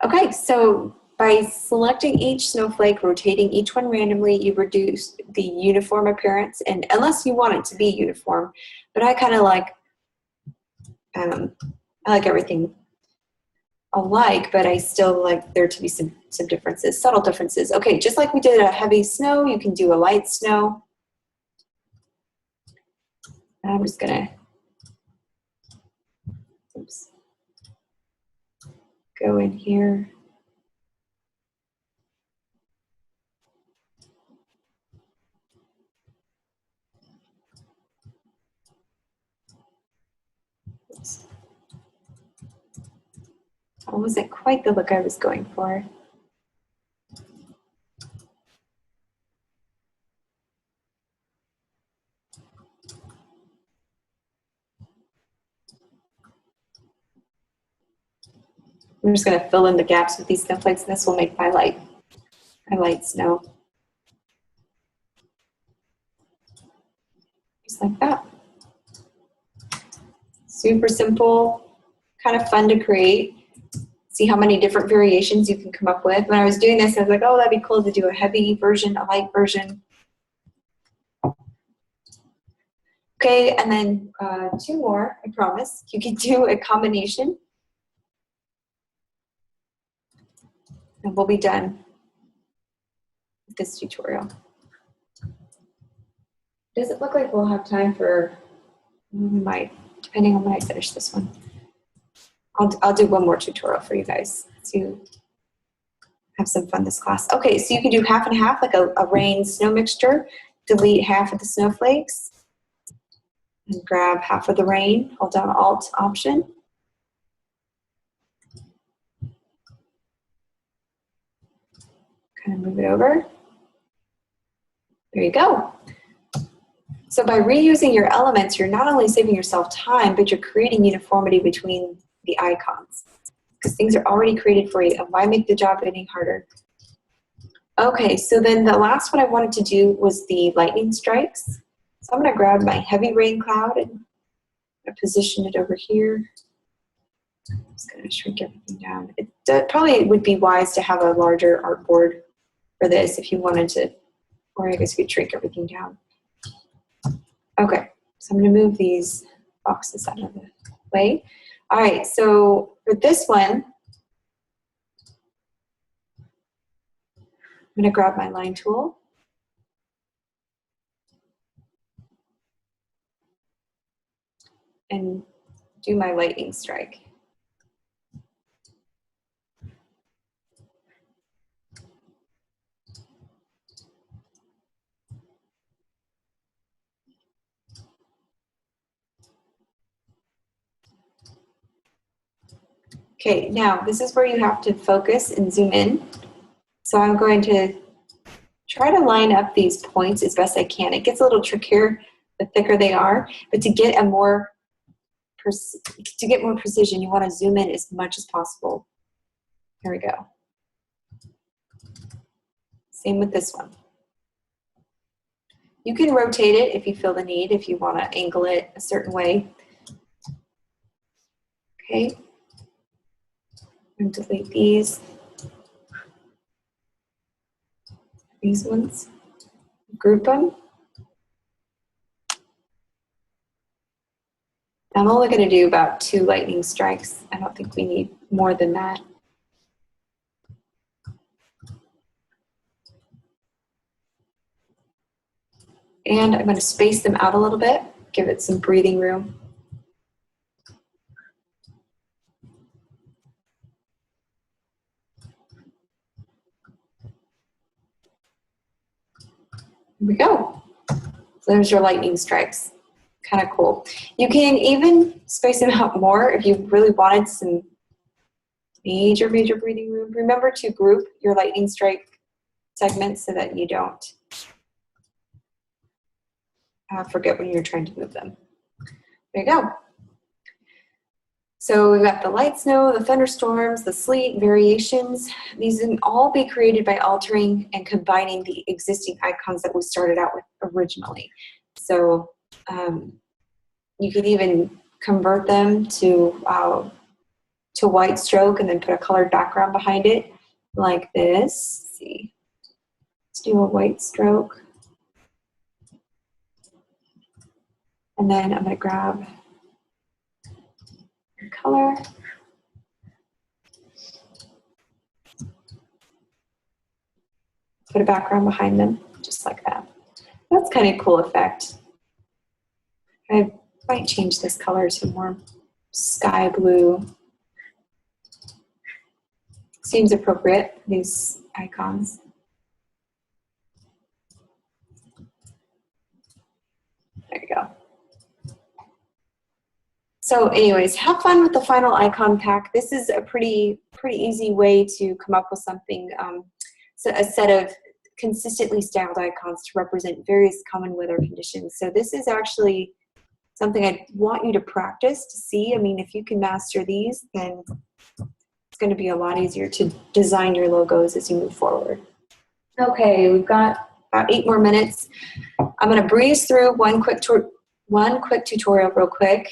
Okay, so by selecting each snowflake, rotating each one randomly, you reduce the uniform appearance, and unless you want it to be uniform, but I kind of like, I like everything alike, but I still like there to be some differences, subtle differences. Okay, just like we did a heavy snow, you can do a light snow. And I'm just gonna, oops, go in here. That wasn't quite the look I was going for. I'm just going to fill in the gaps with these snowflakes, and this will make my light snow. Just like that. Super simple, kind of fun to create. See how many different variations you can come up with. When I was doing this, I was like, oh, that'd be cool to do a heavy version, a light version. Okay, and then two more, I promise. You can do a combination. And we'll be done with this tutorial. Does it look like we'll have time for, we might, depending on when I finish this one. I'll do one more tutorial for you guys to have some fun this class. Okay, so you can do half and half, like a rain snow mixture. Delete half of the snowflakes and grab half of the rain. Hold down Alt Option. Kind of move it over. There you go. So by reusing your elements, you're not only saving yourself time, but you're creating uniformity between the icons because things are already created for you. And why make the job any harder? Okay, so then the last one I wanted to do was the lightning strikes. So I'm going to grab my heavy rain cloud and position it over here. I'm just going to shrink everything down. It probably would be wise to have a larger artboard for this if you wanted to, or I guess you could shrink everything down. Okay, so I'm going to move these boxes out of the way. All right, so for this one, I'm going to grab my line tool. And do my lightning strike. Okay, now this is where you have to focus and zoom in. So I'm going to try to line up these points as best I can. It gets a little trickier the thicker they are, but to get more precision, you want to zoom in as much as possible. Here we go. Same with this one. You can rotate it if you feel the need, if you want to angle it a certain way. Okay. And delete these ones. Group them. I'm only going to do about 2 lightning strikes. I don't think we need more than that. And I'm going to space them out a little bit, give it some breathing room. Here we go. So there's your lightning strikes. Kind of cool. You can even space them out more if you really wanted some major breathing room. Remember to group your lightning strike segments so that you don't forget when you're trying to move them. There you go. So we've got the light snow, the thunderstorms, the sleet, variations. These can all be created by altering and combining the existing icons that we started out with originally. So you can even convert them to white stroke and then put a colored background behind it like this. Let's see. Let's do a white stroke. And then I'm going to grab color. Put a background behind them, just like that. That's kind of a cool effect. I might change this color to more sky blue. Seems appropriate, these icons. There you go. So anyways, have fun with the final icon pack. This is a pretty easy way to come up with something, so a set of consistently styled icons to represent various common weather conditions. So this is actually something I want you to practice to see. I mean, if you can master these, then it's going to be a lot easier to design your logos as you move forward. Okay, we've got about 8 more minutes. I'm going to breeze through one quick tutorial real quick.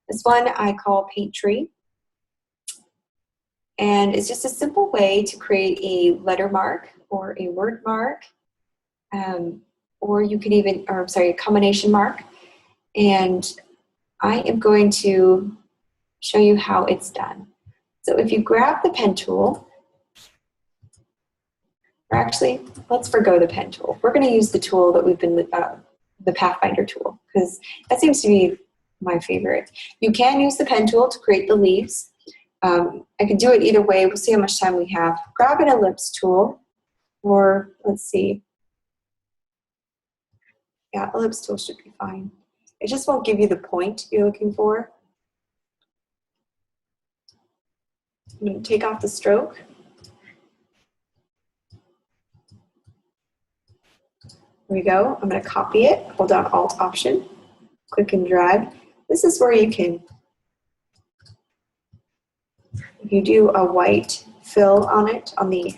This one I call Paint Tree. And it's just a simple way to create a lettermark or a word mark, or you can even, or I'm sorry, a combination mark. And I am going to show you how it's done. So if you grab the pen tool, or actually, let's forgo the pen tool. We're going to use the tool that we've been, the Pathfinder tool, because that seems to be my favorite. You can use the pen tool to create the leaves. I could do it either way. We'll see how much time we have. Grab an ellipse tool, or let's see. Yeah, ellipse tool should be fine. It just won't give you the point you're looking for. I'm going to take off the stroke. There we go. I'm going to copy it. Hold down Alt Option. Click and drag. This is where you can, if you do a white fill on it, on the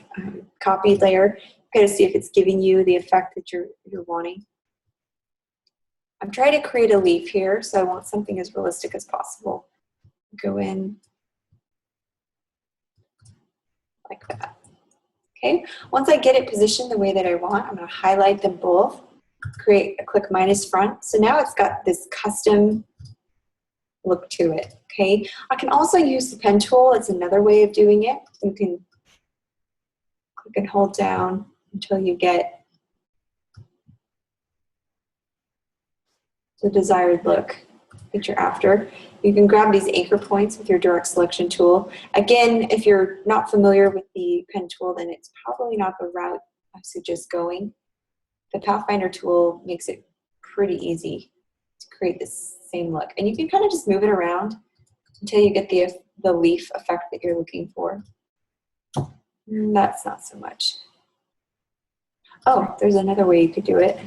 copied layer, you're going to see if it's giving you the effect that you're wanting. I'm trying to create a leaf here, so I want something as realistic as possible. Go in like that. Okay, once I get it positioned the way that I want, I'm going to highlight them both, click minus front. So now it's got this custom look to it. Okay, I can also use the pen tool. It's another way of doing it. You can click and hold down until you get the desired look that you're after. You can grab these anchor points with your direct selection tool. Again, if you're not familiar with the pen tool, then it's probably not the route I suggest going. The Pathfinder tool makes it pretty easy to create this same look. And you can kind of just move it around until you get the leaf effect that you're looking for. That's not so much. Oh, there's another way you could do it.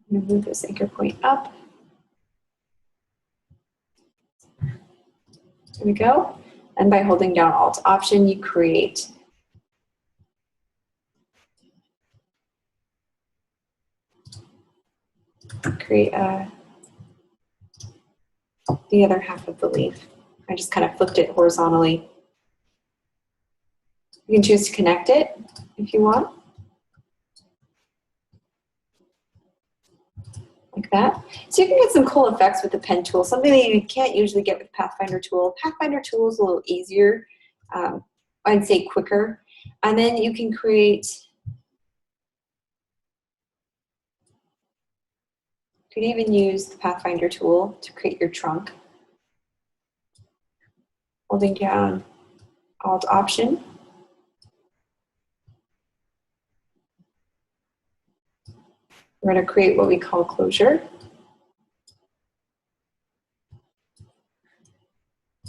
I'm going to move this anchor point up. There we go. And by holding down Alt Option, you create the other half of the leaf. I just kind of flipped it horizontally. You can choose to connect it if you want. Like that. So you can get some cool effects with the pen tool, something that you can't usually get with Pathfinder tool. Pathfinder tool is a little easier, I'd say quicker. And then you can create, you can even use the Pathfinder tool to create your trunk. Holding down Alt Option. We're going to create what we call closure.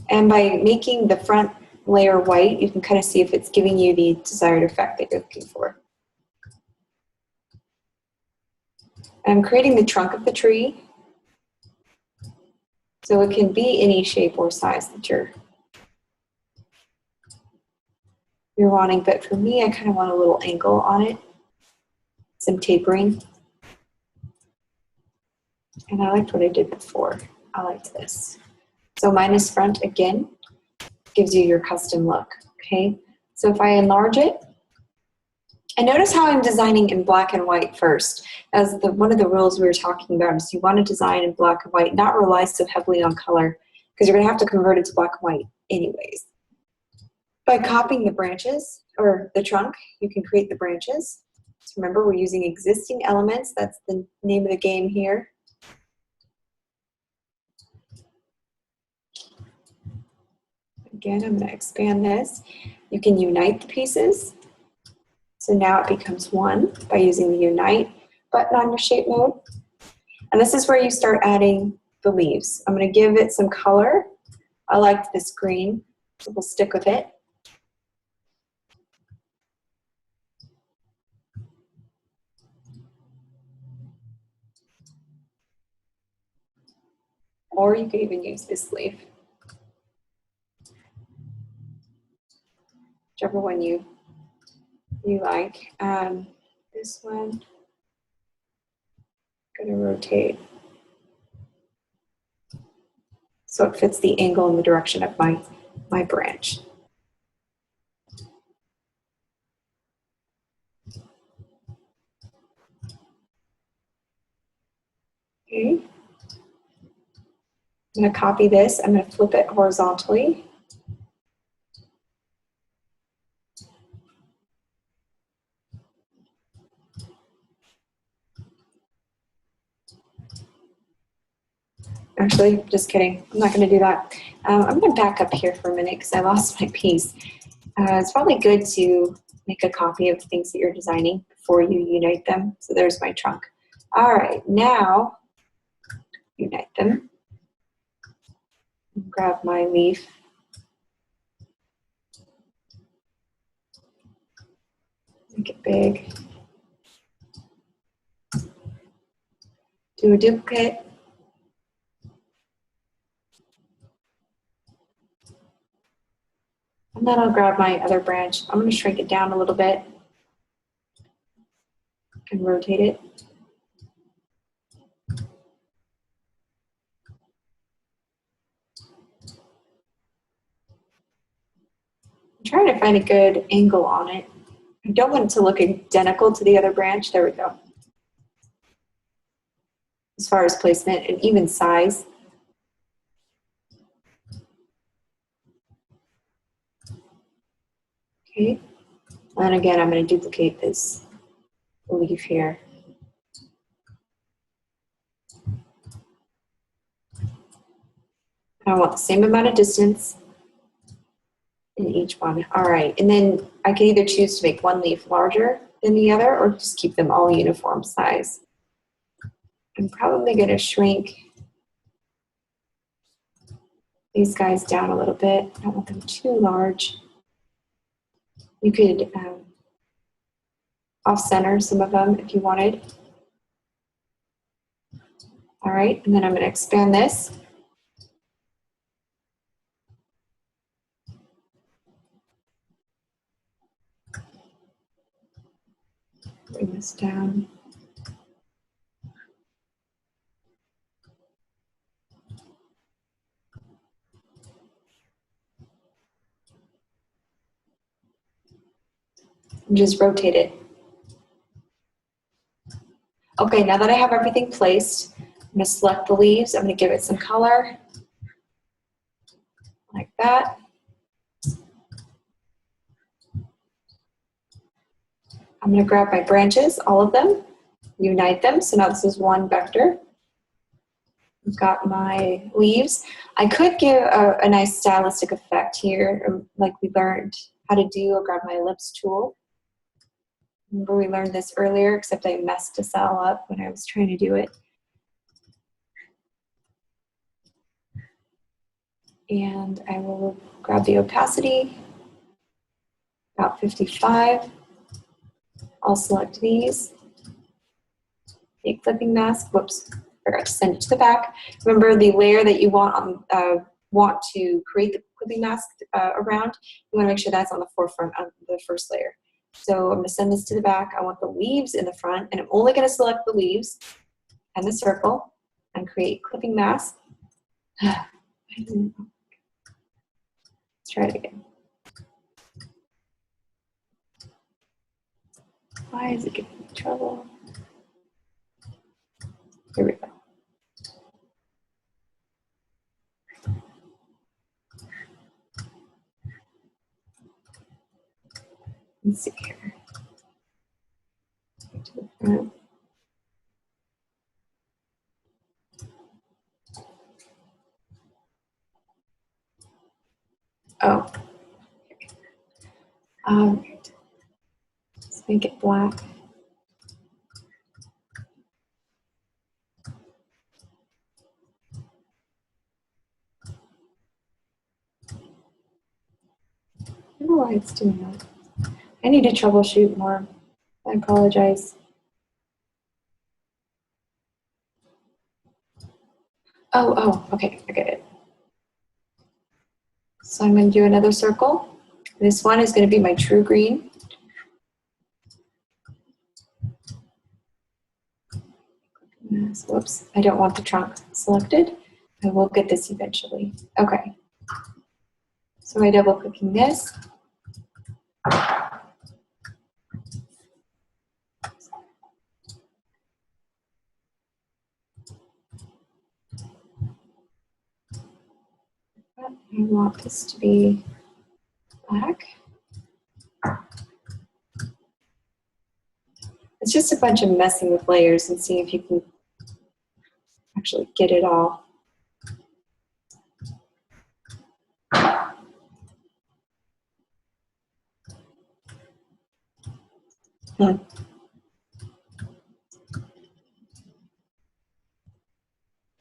And by making the front layer white, you can kind of see if it's giving you the desired effect that you're looking for. I'm creating the trunk of the tree, so it can be any shape or size that you're wanting. But for me, I kind of want a little angle on it, some tapering. And I liked what I did before. I liked this. So minus front again gives you your custom look. Okay. So if I enlarge it, and notice how I'm designing in black and white first. As one of the rules we were talking about is you want to design in black and white, not rely so heavily on color, because you're going to have to convert it to black and white anyways. By copying the branches, or the trunk, you can create the branches. So remember, we're using existing elements. That's the name of the game here. Again, I'm going to expand this. You can unite the pieces. So now it becomes one by using the Unite button on your shape mode. And this is where you start adding the leaves. I'm going to give it some color. I liked this green, so we'll stick with it. Or you could even use this leaf. Whichever one you like. This one, I'm going to rotate so it fits the angle and the direction of my branch. Okay. I'm going to copy this. I'm going to flip it horizontally. Actually, just kidding. I'm not going to do that. I'm going to back up here for a minute because I lost my piece. It's probably good to make a copy of things that you're designing before you unite them. So there's my trunk. All right, now unite them. Grab my leaf. Make it big. Do a duplicate. And then I'll grab my other branch. I'm going to shrink it down a little bit and rotate it. I'm trying to find a good angle on it. I don't want it to look identical to the other branch. There we go. As far as placement and even size. Okay. And again, I'm going to duplicate this leaf here. I want the same amount of distance in each one. All right, and then I can either choose to make one leaf larger than the other or just keep them all uniform size. I'm probably going to shrink these guys down a little bit. I don't want them too large. You could off-center some of them if you wanted. All right, and then I'm going to expand this. Bring this down. And just rotate it. Okay, now that I have everything placed, I'm going to select the leaves. I'm going to give it some color, like that. I'm going to grab my branches, all of them, unite them. So now this is one vector. I've got my leaves. I could give a nice stylistic effect here, like we learned how to do. I'll grab my ellipse tool. Remember we learned this earlier, except I messed this all up when I was trying to do it. And I will grab the opacity, about 55. I'll select these. A clipping mask, whoops, forgot to send it to the back. Remember the layer that you want to create the clipping mask around, you want to make sure that's on the forefront of the first layer. So I'm going to send this to the back. I want the leaves in the front, and I'm only going to select the leaves and the circle and create clipping mask. Let's try it again. Why is it giving me trouble? Here we go. Let's see here. Go to the front. Oh. Let's make it black. I don't know why it's doing that. I need to troubleshoot more. I apologize. Oh, okay, I get it. So I'm going to do another circle. This one is going to be my true green. Whoops, I don't want the trunk selected. I will get this eventually. Okay. So I double clicking this. I want this to be black. It's just a bunch of messing with layers and seeing if you can actually get it all.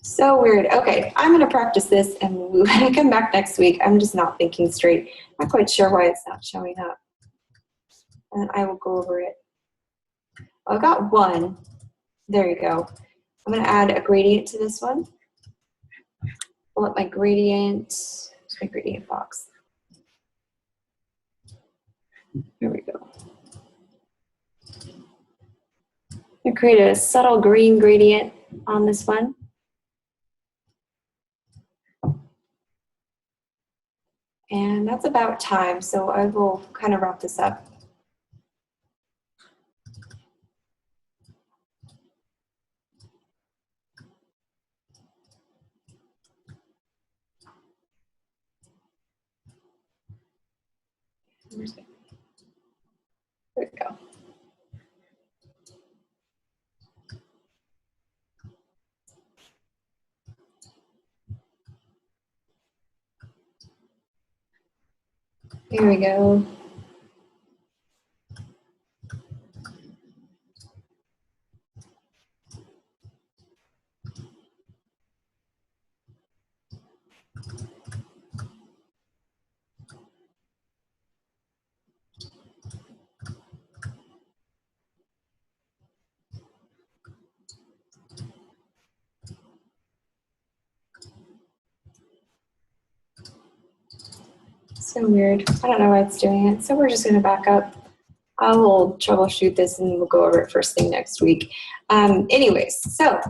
So weird. Okay, I'm going to practice this, and when I come back next week, I'm just not thinking straight. I'm not quite sure why it's not showing up. And I will go over it. I got one. There you go. I'm going to add a gradient to this one. Pull up my gradient. Where's my gradient box? Here we go. I create a subtle green gradient on this one. And that's about time, so I will kind of wrap this up. There we go. Here we go. So weird. I don't know why it's doing it. So we're just going to back up. I will troubleshoot this and we'll go over it first thing next week. Anyways, so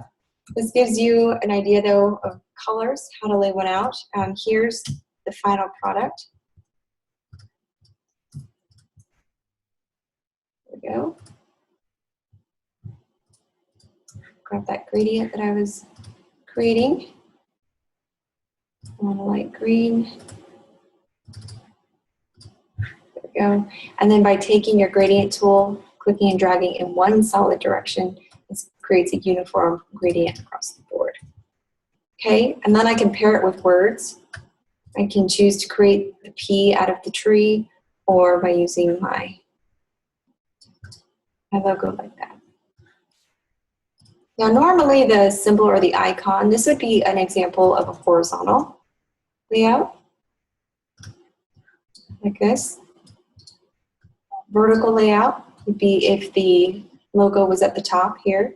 this gives you an idea though of colors, how to lay one out. Here's the final product. There we go. Grab that gradient that I was creating. I want a light green. There we go. And then by taking your gradient tool, clicking and dragging in one solid direction, this creates a uniform gradient across the board. Okay, and then I can pair it with words. I can choose to create the P out of the tree or by using my logo like that. Now normally the symbol or the icon, this would be an example of a horizontal layout, like this. Vertical layout would be if the logo was at the top here.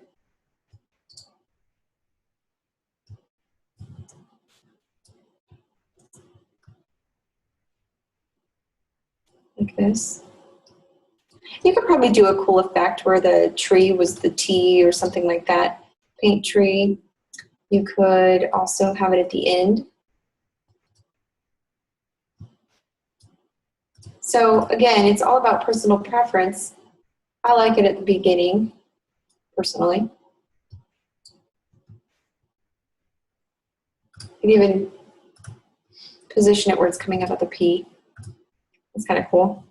Like this. You could probably do a cool effect where the tree was the T or something like that. Paint tree. You could also have it at the end. So again, it's all about personal preference. I like it at the beginning, personally. You can even position it where it's coming up at the P. It's kind of cool.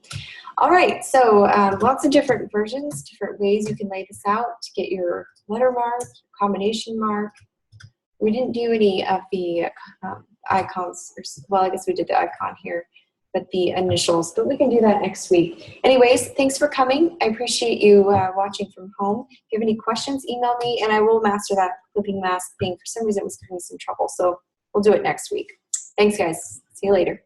All right, so lots of different versions, different ways you can lay this out to get your letter mark, combination mark. We didn't do any of the icons, well, I guess we did the icon here, but the initials, but we can do that next week. Anyways, thanks for coming. I appreciate you watching from home. If you have any questions, email me, and I will master that clipping mask thing. For some reason, it was giving me some trouble, so we'll do it next week. Thanks, guys. See you later.